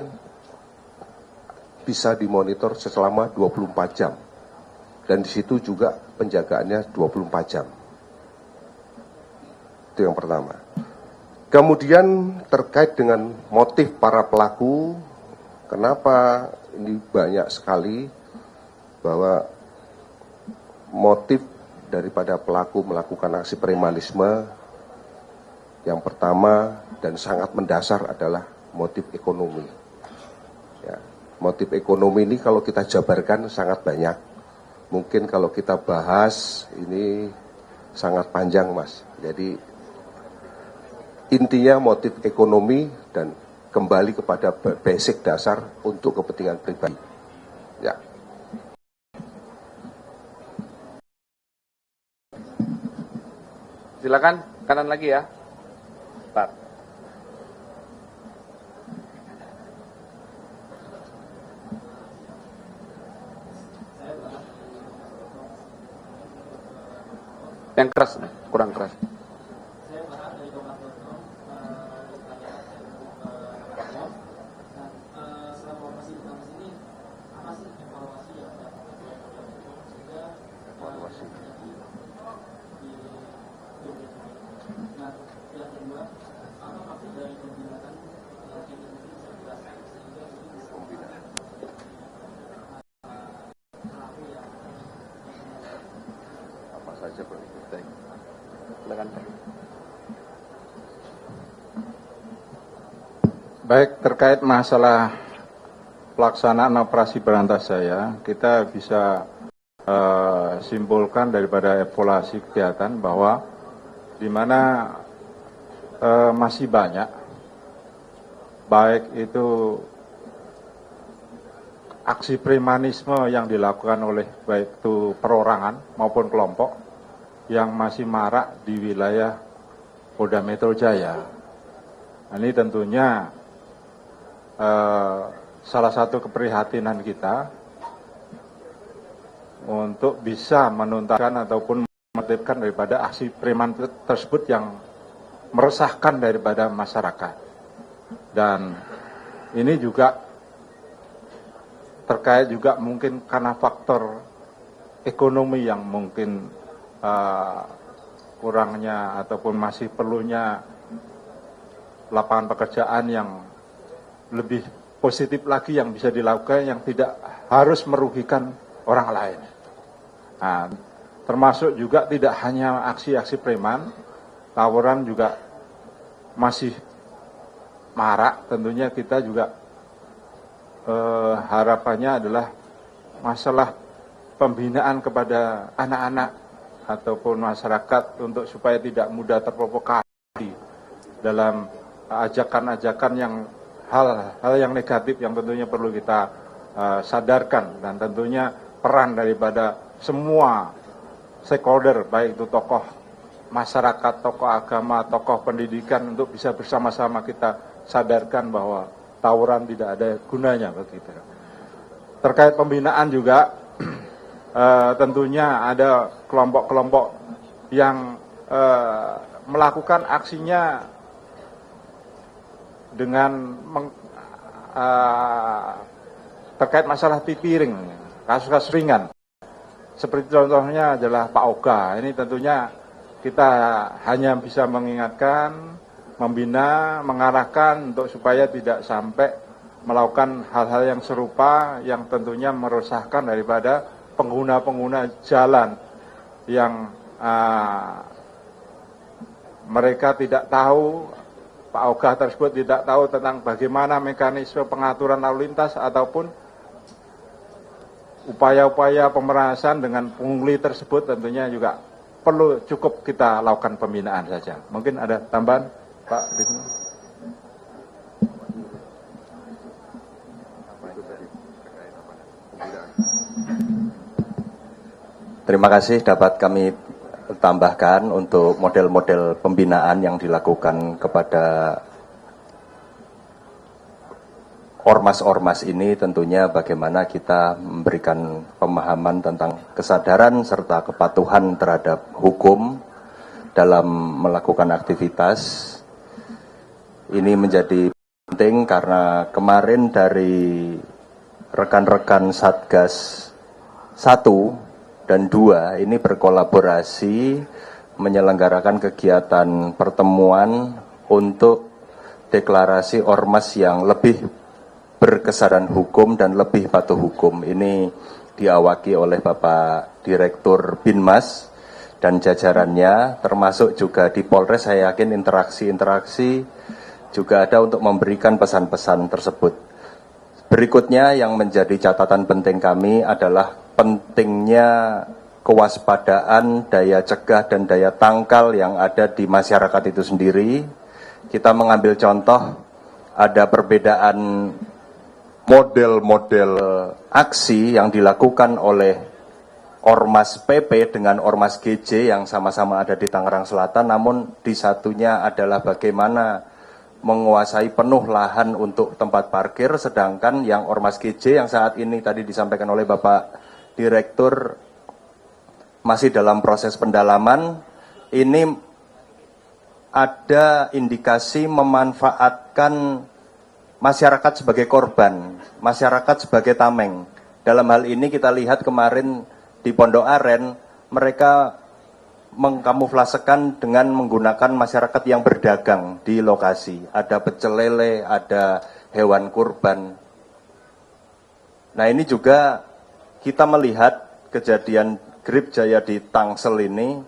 [SPEAKER 3] bisa dimonitor selama 24 jam. Dan di situ juga penjagaannya 24 jam. Itu yang pertama. Kemudian terkait dengan motif para pelaku, kenapa ini banyak sekali bahwa motif daripada pelaku melakukan aksi premanisme yang pertama dan sangat mendasar adalah motif ekonomi. Ya, motif ekonomi ini kalau kita jabarkan sangat banyak. Mungkin kalau kita bahas ini sangat panjang, Mas. Jadi intinya motif ekonomi dan kembali kepada basic dasar untuk kepentingan pribadi. Ya.
[SPEAKER 1] Silakan, kanan lagi ya. Start. Yang keras, kurang keras.
[SPEAKER 3] Apa saja boleh.
[SPEAKER 1] Silakan.
[SPEAKER 2] Baik, terkait masalah pelaksanaan operasi berantas jaya, kita bisa simpulkan daripada evaluasi kegiatan bahwa di mana masih banyak, baik itu aksi premanisme yang dilakukan oleh baik itu perorangan maupun kelompok yang masih marak di wilayah Polda Metro Jaya. Ini tentunya salah satu keprihatinan kita untuk bisa menuntaskan ataupun menertibkan daripada aksi preman tersebut yang meresahkan daripada masyarakat. Dan ini juga terkait juga mungkin karena faktor ekonomi yang mungkin kurangnya ataupun masih perlunya lapangan pekerjaan yang lebih positif lagi yang bisa dilakukan yang tidak harus merugikan orang lain. Nah, termasuk juga tidak hanya aksi-aksi preman, tawuran juga masih marak. Tentunya kita juga harapannya adalah masalah pembinaan kepada anak-anak ataupun masyarakat untuk supaya tidak mudah terprovokasi dalam ajakan-ajakan yang hal yang negatif yang tentunya perlu kita sadarkan, dan tentunya peran daripada semua stakeholder, baik itu tokoh masyarakat, tokoh agama, tokoh pendidikan untuk bisa bersama-sama kita sadarkan bahwa tawuran tidak ada gunanya bagi kita. Terkait pembinaan juga tentunya ada kelompok-kelompok yang melakukan aksinya dengan terkait masalah pipiring, kasus-kasus ringan. Seperti contohnya adalah Pak Oga. Ini tentunya kita hanya bisa mengingatkan, membina, mengarahkan untuk supaya tidak sampai melakukan hal-hal yang serupa yang tentunya meresahkan daripada pengguna-pengguna jalan yang mereka tidak tahu, Pak Oga tersebut tidak tahu tentang bagaimana mekanisme pengaturan lalu lintas ataupun upaya-upaya pemerasan dengan pungli tersebut tentunya juga perlu cukup kita lakukan pembinaan saja. Mungkin ada tambahan, Pak Rizno?
[SPEAKER 6] Terima kasih, dapat kami tambahkan untuk model-model pembinaan yang dilakukan kepada ormas-ormas ini, tentunya bagaimana kita memberikan pemahaman tentang kesadaran serta kepatuhan terhadap hukum, dalam melakukan aktivitas. Ini menjadi penting karena kemarin dari rekan-rekan Satgas 1 dan 2 ini berkolaborasi menyelenggarakan kegiatan pertemuan untuk deklarasi ormas yang lebih berkesaran hukum dan lebih patuh hukum. Ini diawaki oleh Bapak Direktur Binmas dan jajarannya, termasuk juga di Polres. Saya yakin interaksi-interaksi juga ada untuk memberikan pesan-pesan tersebut. Berikutnya yang menjadi catatan penting kami adalah pentingnya kewaspadaan, daya cegah dan daya tangkal yang ada di masyarakat itu sendiri. Kita mengambil contoh, ada perbedaan model-model aksi yang dilakukan oleh Ormas PP dengan Ormas GJ yang sama-sama ada di Tangerang Selatan, namun di satunya adalah bagaimana menguasai penuh lahan untuk tempat parkir, sedangkan yang Ormas GJ yang saat ini tadi disampaikan oleh Bapak Direktur masih dalam proses pendalaman, ini ada indikasi memanfaatkan masyarakat sebagai korban, masyarakat sebagai tameng. Dalam hal ini kita lihat kemarin di Pondok Aren, mereka mengkamuflasekan dengan menggunakan masyarakat yang berdagang di lokasi. Ada pecel lele, ada hewan kurban. Nah, ini juga kita melihat kejadian Grip Jaya di Tangsel ini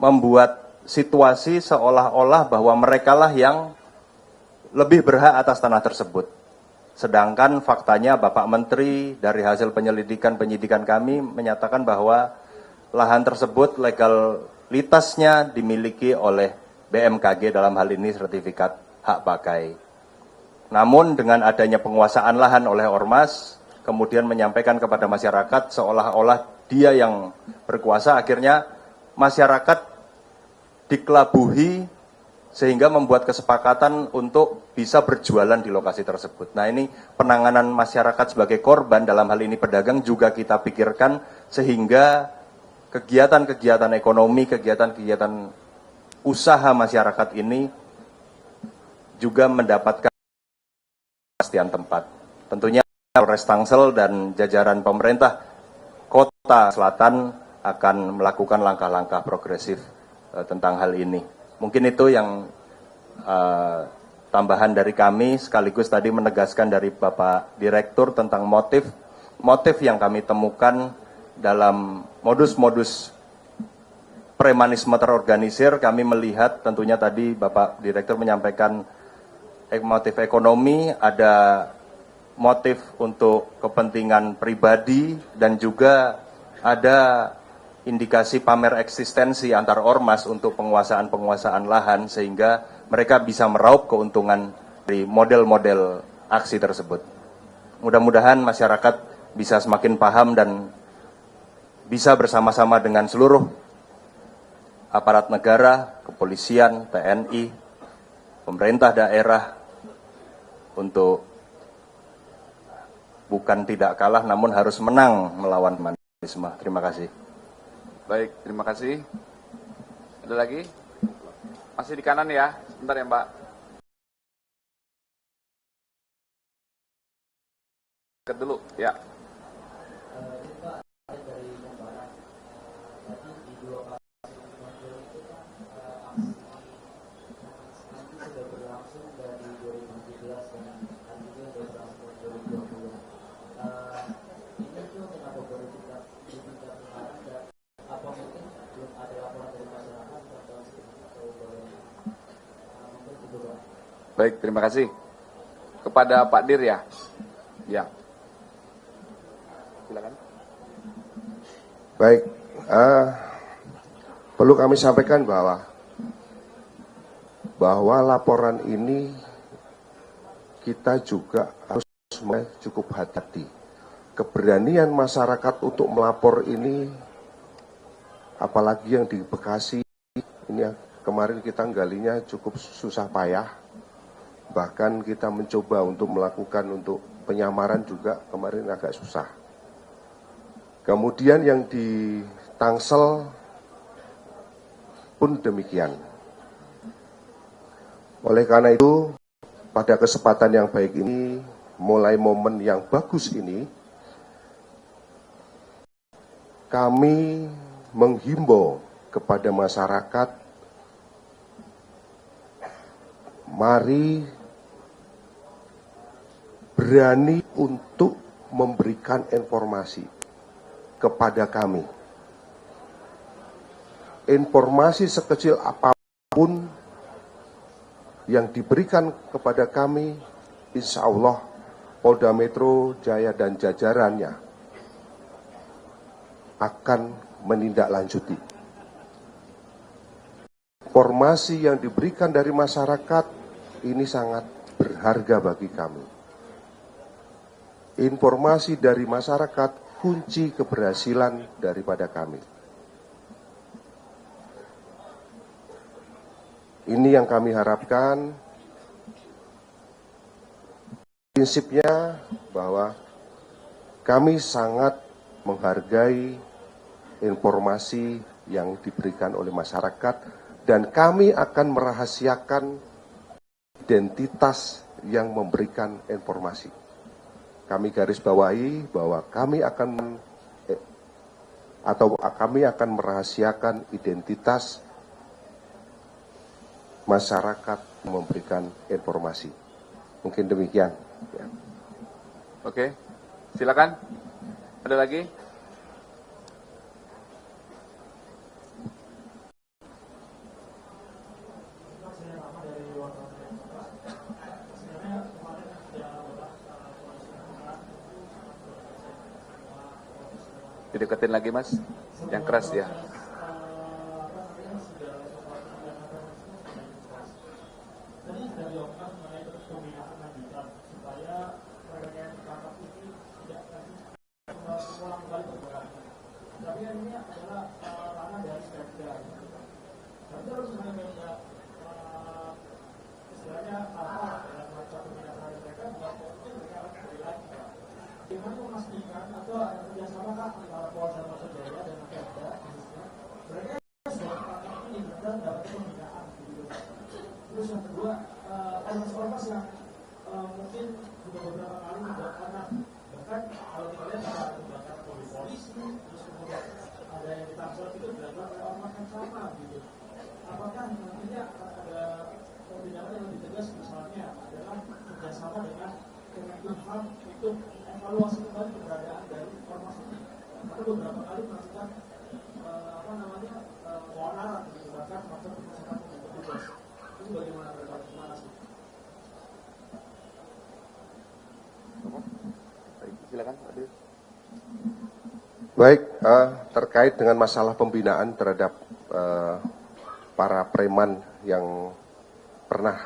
[SPEAKER 6] membuat situasi seolah-olah bahwa merekalah yang lebih berhak atas tanah tersebut. Sedangkan faktanya Bapak Menteri dari hasil penyidikan kami menyatakan bahwa lahan tersebut legalitasnya dimiliki oleh BMKG, dalam hal ini sertifikat hak pakai. Namun dengan adanya penguasaan lahan oleh Ormas, kemudian menyampaikan kepada masyarakat seolah-olah dia yang berkuasa, akhirnya masyarakat dikelabuhi sehingga membuat kesepakatan untuk bisa berjualan di lokasi tersebut. Nah, ini penanganan masyarakat sebagai korban, dalam hal ini pedagang, juga kita pikirkan sehingga kegiatan-kegiatan ekonomi, kegiatan-kegiatan usaha masyarakat ini juga mendapatkan kepastian tempat. Tentunya Polres Tangsel dan jajaran pemerintah Kota Selatan akan melakukan langkah-langkah progresif tentang hal ini. Mungkin itu yang tambahan dari kami, sekaligus tadi menegaskan dari Bapak Direktur tentang motif yang kami temukan dalam modus-modus premanisme terorganisir. Kami melihat tentunya tadi Bapak Direktur menyampaikan motif ekonomi, ada motif untuk kepentingan pribadi, dan juga ada indikasi pamer eksistensi antar ormas untuk penguasaan lahan, sehingga mereka bisa meraup keuntungan dari model-model aksi tersebut. Mudah-mudahan masyarakat bisa semakin paham dan bisa bersama-sama dengan seluruh aparat negara, kepolisian, TNI, pemerintah daerah untuk bukan tidak kalah namun harus menang melawan premanisme. Terima kasih.
[SPEAKER 1] Baik, terima kasih. Ada lagi? Masih di kanan ya, sebentar ya Mbak. Ke dulu, ya. Baik, terima kasih. Kepada Pak Dir ya. Ya. Silakan.
[SPEAKER 3] Baik, perlu kami sampaikan bahwa laporan ini kita juga harus cukup hati-hati. Keberanian masyarakat untuk melapor ini, apalagi yang di Bekasi, ini kemarin kita galinya cukup susah payah. Bahkan kita mencoba untuk melakukan untuk penyamaran juga kemarin agak susah. Kemudian yang di Tangsel pun demikian. Oleh karena itu, pada kesempatan yang baik ini, mulai momen yang bagus ini, kami menghimbau kepada masyarakat, mari berani untuk memberikan informasi kepada kami. Informasi sekecil apapun yang diberikan kepada kami, insya Allah Polda Metro Jaya dan jajarannya akan menindaklanjuti. Informasi yang diberikan dari masyarakat ini sangat berharga bagi kami. Informasi dari masyarakat kunci keberhasilan daripada kami. Ini yang kami harapkan, prinsipnya bahwa kami sangat menghargai informasi yang diberikan oleh masyarakat dan kami akan merahasiakan identitas yang memberikan informasi. Kami garis bawahi bahwa kami akan merahasiakan identitas masyarakat memberikan informasi. Mungkin demikian. Ya.
[SPEAKER 1] Oke, silakan. Ada lagi? Dideketin lagi, Mas. Yang keras ya.
[SPEAKER 7] Terus yang kedua, ormas-ormas yang mungkin sudah beberapa kali membakar, bahkan kalau kita lihat ada membakar polisi, terus kemudian ada yang ditangkap itu dilakukan oleh ormas yang sama gitu. Apakah nantinya ada tindakan yang lebih tegas, misalnya adalah kerjasama dengan Kemenkumham untuk evaluasi kembali keberadaan dari ormas ini? Karena beberapa kali melakukan muamalah gitu, bahkan melakukan pemusatan petugas. Itu bagaimana terima kasih.
[SPEAKER 1] Silakan,
[SPEAKER 3] Baik, terkait dengan masalah pembinaan terhadap para preman yang pernah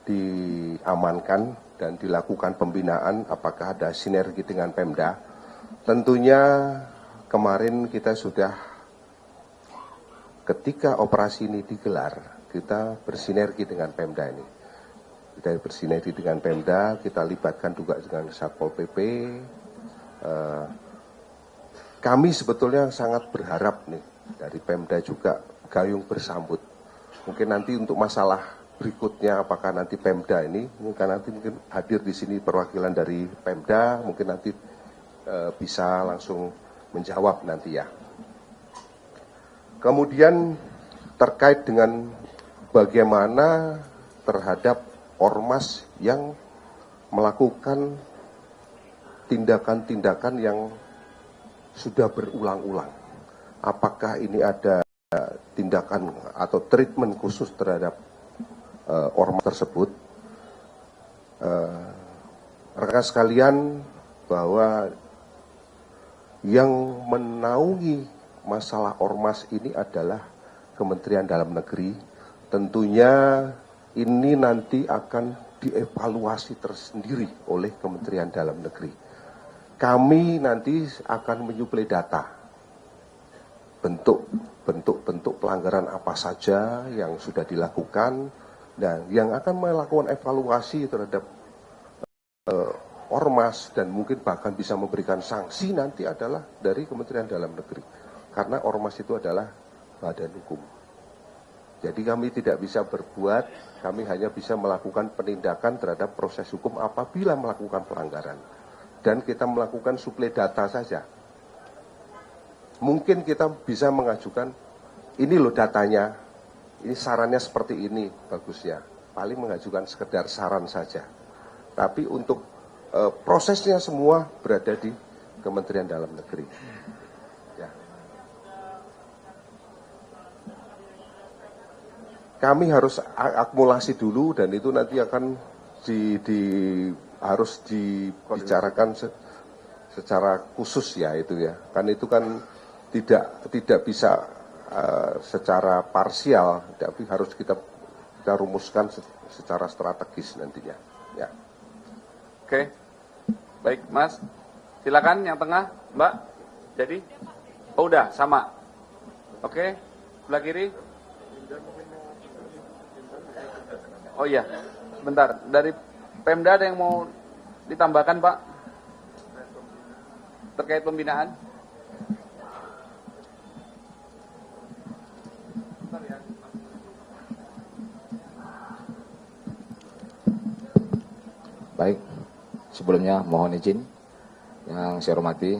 [SPEAKER 3] diamankan dan dilakukan pembinaan, apakah ada sinergi dengan Pemda? Tentunya kemarin kita sudah, ketika operasi ini digelar, kita bersinergi dengan Pemda ini. Kita bersinergi dengan Pemda, kita libatkan juga dengan Satpol PP. Kami sebetulnya sangat berharap nih dari Pemda juga gayung bersambut. Mungkin nanti untuk masalah berikutnya, apakah nanti Pemda ini, mungkin hadir di sini perwakilan dari Pemda, mungkin nanti bisa langsung menjawab nanti ya. Kemudian terkait dengan bagaimana terhadap ormas yang melakukan tindakan-tindakan yang sudah berulang-ulang. Apakah ini ada tindakan atau treatment khusus terhadap ormas tersebut? Rekan sekalian, bahwa yang menaungi masalah ormas ini adalah Kementerian Dalam Negeri. Tentunya ini nanti akan dievaluasi tersendiri oleh Kementerian Dalam Negeri. Kami nanti akan menyuplai data bentuk pelanggaran apa saja yang sudah dilakukan dan yang akan melakukan evaluasi terhadap ormas Ormas dan mungkin bahkan bisa memberikan sanksi nanti adalah dari Kementerian Dalam Negeri. Karena Ormas itu adalah badan hukum. Jadi kami tidak bisa berbuat, kami hanya bisa melakukan penindakan terhadap proses hukum apabila melakukan pelanggaran. Dan kita melakukan suplai data saja. Mungkin kita bisa mengajukan, ini loh datanya, ini sarannya seperti ini bagusnya. Paling mengajukan sekedar saran saja. Tapi untuk prosesnya semua berada di Kementerian Dalam Negeri. Ya. Kami harus akumulasi dulu dan itu nanti akan harus dibicarakan secara khusus ya itu ya. Kan itu kan tidak bisa secara parsial, tapi harus kita rumuskan secara strategis nantinya. Ya.
[SPEAKER 1] Oke, baik Mas. Silakan yang tengah, Mbak. Jadi, oh udah sama. Oke, sebelah kiri. Oh iya, bentar. Dari Pemda ada yang mau ditambahkan, Pak? Terkait pembinaan?
[SPEAKER 8] Baik, sebelumnya mohon izin yang saya hormati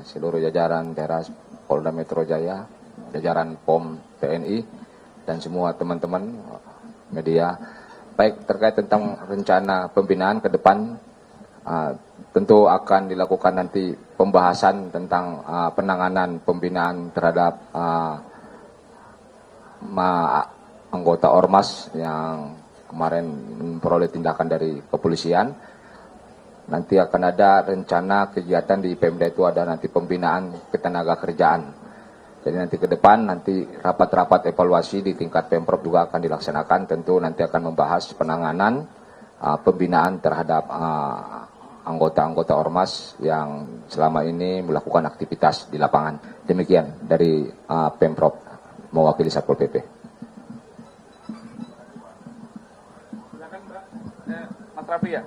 [SPEAKER 8] seluruh jajaran Teras Polda Metro Jaya, jajaran POM TNI, dan semua teman-teman media. Baik, terkait tentang rencana pembinaan ke depan, tentu akan dilakukan nanti pembahasan tentang penanganan pembinaan terhadap anggota Ormas yang kemarin memperoleh tindakan dari kepolisian. Nanti akan ada rencana kegiatan di Pemda itu ada nanti pembinaan ketenaga kerjaan. Jadi nanti ke depan nanti rapat-rapat evaluasi di tingkat Pemprov juga akan dilaksanakan. Tentu nanti akan membahas penanganan pembinaan terhadap anggota-anggota Ormas yang selama ini melakukan aktivitas di lapangan. Demikian dari Pemprov mewakili Satpol PP.
[SPEAKER 1] Silakan Mbak. Mas Rafi ya.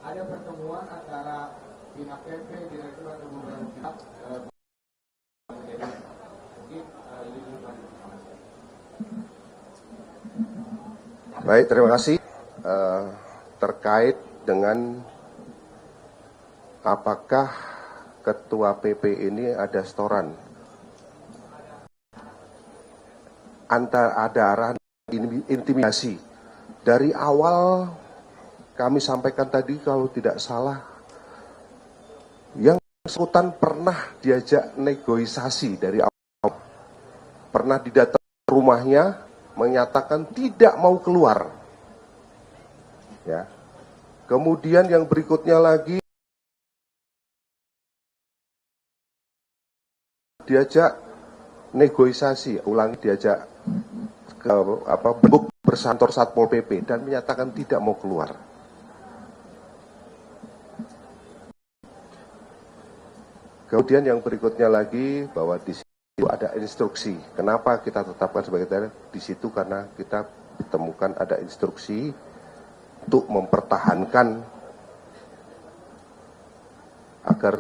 [SPEAKER 9] Ada pertemuan antara pihak PP, direktur atau beberapa pihak
[SPEAKER 3] Baik, terima kasih. Terkait dengan apakah Ketua PP ini ada setoran ada arahan intimidasi. Dari awal kami sampaikan tadi kalau tidak salah, yang bersangkutan pernah diajak negosiasi dari awal, pernah didatang rumahnya, menyatakan tidak mau keluar. Ya. Kemudian yang berikutnya lagi diajak negosiasi, ulangi diajak ke bentuk bersantor Satpol PP dan menyatakan tidak mau keluar. Kemudian yang berikutnya lagi bahwa di situ ada instruksi. Kenapa kita tetapkan sebagai daerah? Di situ karena kita ditemukan ada instruksi untuk mempertahankan agar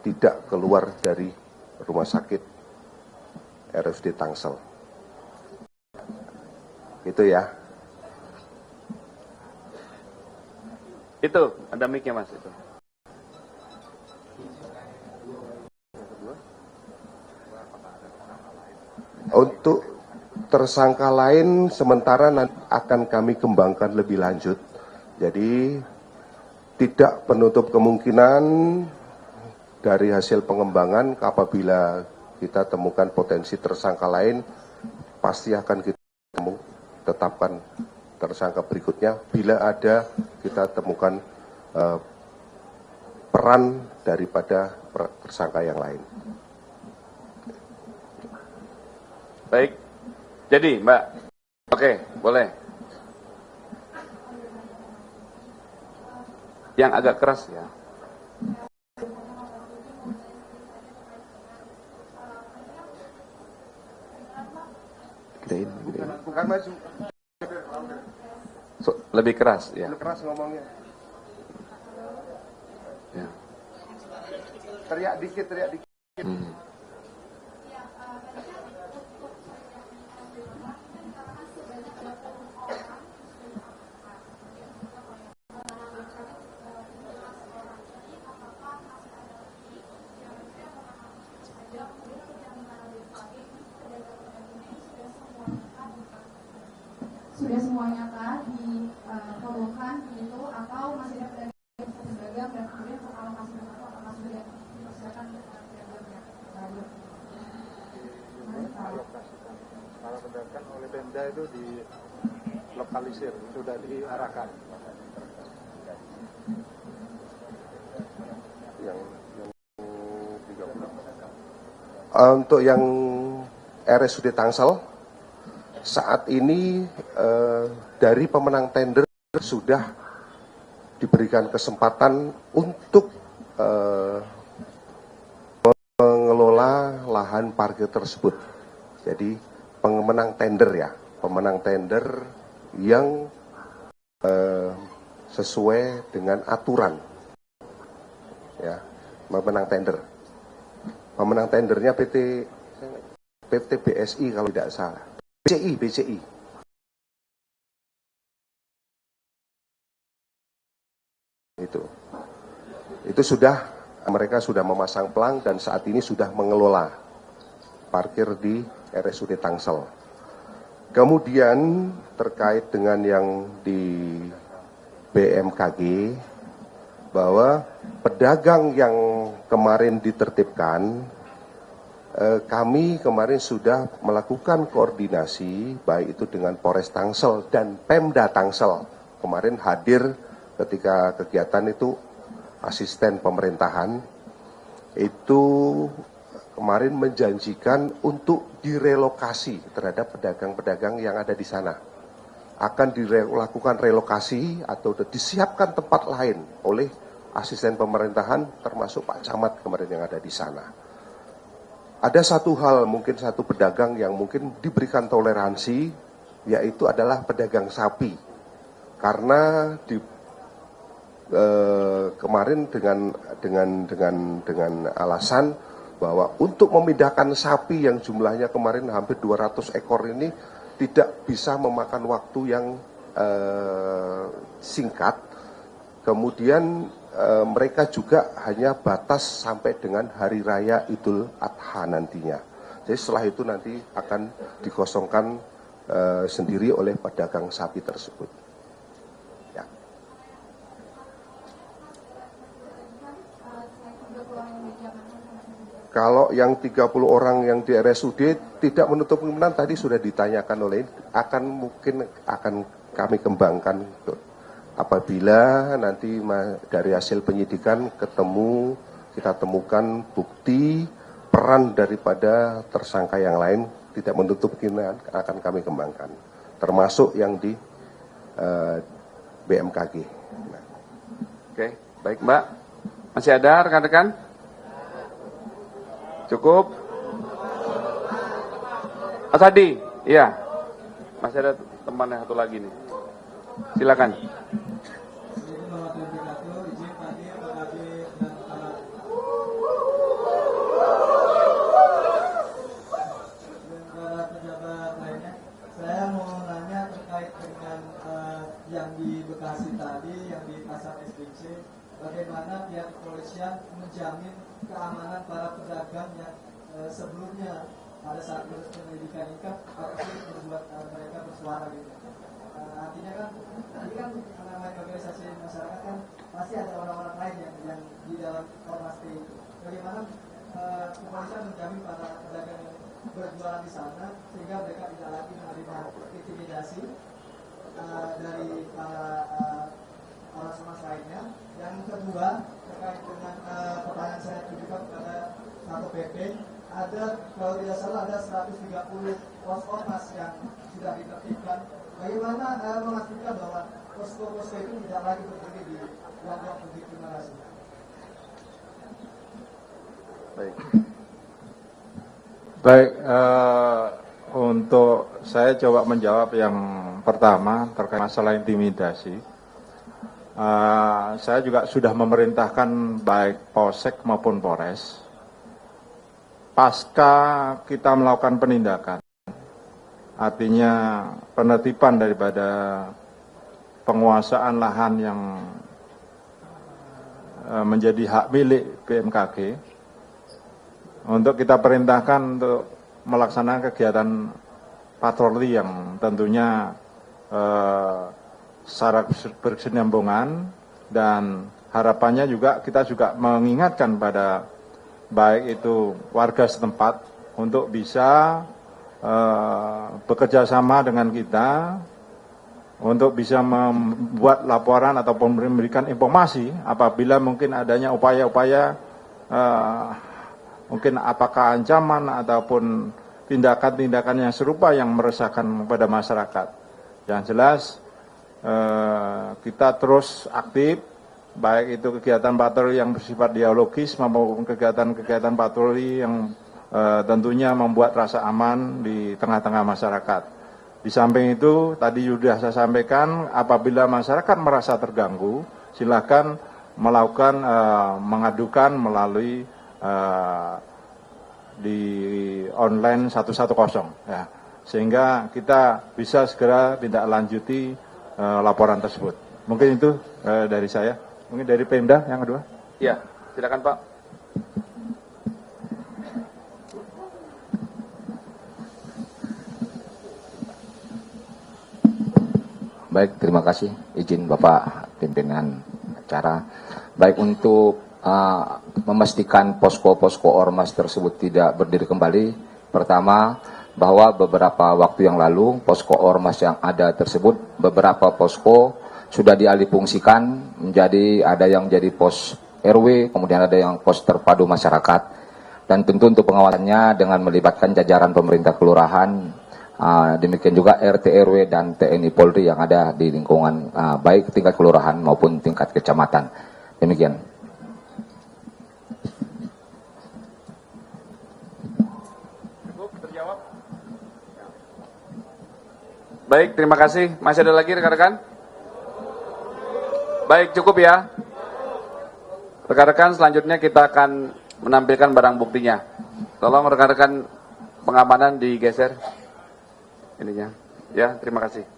[SPEAKER 3] tidak keluar dari rumah sakit RSUD Tangsel. Itu ya.
[SPEAKER 1] Itu ada mic-nya Mas itu.
[SPEAKER 3] Untuk tersangka lain sementara nanti akan kami kembangkan lebih lanjut. Jadi tidak penutup kemungkinan dari hasil pengembangan apabila kita temukan potensi tersangka lain pasti akan kita tetapkan tersangka berikutnya. Bila ada kita temukan peran daripada tersangka yang lain.
[SPEAKER 1] Baik. Jadi, Mbak. Oke, boleh. Yang agak keras ya. Gedein.
[SPEAKER 3] Bukan maju.
[SPEAKER 1] Lebih keras ya.
[SPEAKER 3] Lebih keras ngomongnya.
[SPEAKER 1] Ya.
[SPEAKER 3] Teriak dikit.
[SPEAKER 10] Sudah semuanya kah difotokan itu atau masih ada pedagang dan kemudian alokasi berapa apakah sudah dipersiapkan pedagangnya baru?
[SPEAKER 2] Kalau pedagang oleh Pemda itu dilokalisir, sudah diarahkan.
[SPEAKER 3] Untuk yang RSUD Tangsel, saat ini dari pemenang tender sudah diberikan kesempatan untuk mengelola lahan parkir tersebut. Jadi pemenang tender yang sesuai dengan aturan, ya, pemenang tender. Pemenang tendernya PT BSI kalau tidak salah. BCI. Itu sudah, mereka sudah memasang pelang dan saat ini sudah mengelola parkir di RSUD Tangsel. Kemudian terkait dengan yang di BMKG, bahwa pedagang yang kemarin ditertibkan, kami kemarin sudah melakukan koordinasi baik itu dengan Polres Tangsel dan Pemda Tangsel. Kemarin hadir ketika kegiatan itu asisten pemerintahan, itu kemarin menjanjikan untuk direlokasi terhadap pedagang-pedagang yang ada di sana. Akan dilakukan relokasi atau disiapkan tempat lain oleh asisten pemerintahan termasuk Pak Camat kemarin yang ada di sana. Ada satu hal, mungkin satu pedagang yang mungkin diberikan toleransi, yaitu adalah pedagang sapi. Karena kemarin dengan alasan bahwa untuk memindahkan sapi yang jumlahnya kemarin hampir 200 ekor ini tidak bisa memakan waktu yang singkat. Kemudian mereka juga hanya batas sampai dengan Hari Raya Idul Adha nantinya. Jadi setelah itu nanti akan dikosongkan sendiri oleh pedagang sapi tersebut. Ya. Kalau yang 30 orang yang di RSUD tidak menutup kemungkinan tadi sudah ditanyakan oleh, mungkin akan kami kembangkan. Apabila nanti dari hasil penyidikan kita temukan bukti peran daripada tersangka yang lain, tidak menutup kemungkinan akan kami kembangkan. Termasuk yang di BMKG.
[SPEAKER 1] Oke, baik Mbak. Masih ada rekan-rekan? Cukup? Mas Adi, iya. Masih ada teman yang satu lagi nih. Silakan.
[SPEAKER 9] Saya mau nanya terkait dengan yang di Bekasi tadi, yang di Pasar SBC, bagaimana pihak kepolisian menjamin keamanan para pedagang yang sebelumnya pada saat proses penyelidikan ini kan membuat mereka bersuara gitu. Artinya kan tadi kan namanya organisasi masyarakat kan pasti ada orang-orang lain yang di dalam ormas itu. Bagaimana kepolisian menjamin para pedagang berjualan di sana sehingga mereka tidak lagi menerima intimidasi dari para ormas lainnya. Yang kedua, terkait dengan pertanyaan saya tujukan kepada Satpol PP, ada kalau tidak salah ada 130 pos ormas yang sudah ditertibkan. Bagaimana memastikan bahwa posko-posko itu tidak lagi berdiri di ruang-ruang publik? Terima kasih.
[SPEAKER 2] Baik, untuk saya coba menjawab yang pertama terkait masalah intimidasi. Saya juga sudah memerintahkan baik Polsek maupun Polres, pasca kita melakukan penindakan, artinya penertiban daripada penguasaan lahan yang menjadi hak milik BMKG, untuk kita perintahkan untuk melaksanakan kegiatan patroli yang tentunya secara berkesinambungan, dan harapannya juga kita juga mengingatkan pada baik itu warga setempat untuk bisa bekerja sama dengan kita untuk bisa membuat laporan ataupun memberikan informasi apabila mungkin adanya upaya-upaya mungkin apakah ancaman ataupun tindakan-tindakan yang serupa yang meresahkan kepada masyarakat. Yang jelas kita terus aktif, baik itu kegiatan patroli yang bersifat dialogis maupun kegiatan-kegiatan patroli yang tentunya membuat rasa aman di tengah-tengah masyarakat. Di samping itu, tadi sudah saya sampaikan, apabila masyarakat merasa terganggu, silakan melakukan mengadukan melalui di online 110 ya, sehingga kita bisa segera tindak lanjuti laporan tersebut. Mungkin itu dari saya. Mungkin dari Pemda yang kedua.
[SPEAKER 1] Ya, silakan Pak.
[SPEAKER 8] Baik, terima kasih izin Bapak pimpinan acara. Baik, untuk memastikan posko-posko ormas tersebut tidak berdiri kembali, pertama bahwa beberapa waktu yang lalu posko ormas yang ada tersebut, beberapa posko sudah dialihfungsikan menjadi, ada yang jadi pos RW, kemudian ada yang pos terpadu masyarakat, dan tentu untuk pengawasannya dengan melibatkan jajaran pemerintah kelurahan, demikian juga RT RW dan TNI Polri yang ada di lingkungan baik tingkat kelurahan maupun tingkat kecamatan. Demikian.
[SPEAKER 1] Baik, terima kasih. Masih ada lagi rekan-rekan? Baik, cukup ya. Rekan-rekan, selanjutnya kita akan menampilkan barang buktinya. Tolong rekan-rekan pengamanan digeser ininya. Ya, terima kasih.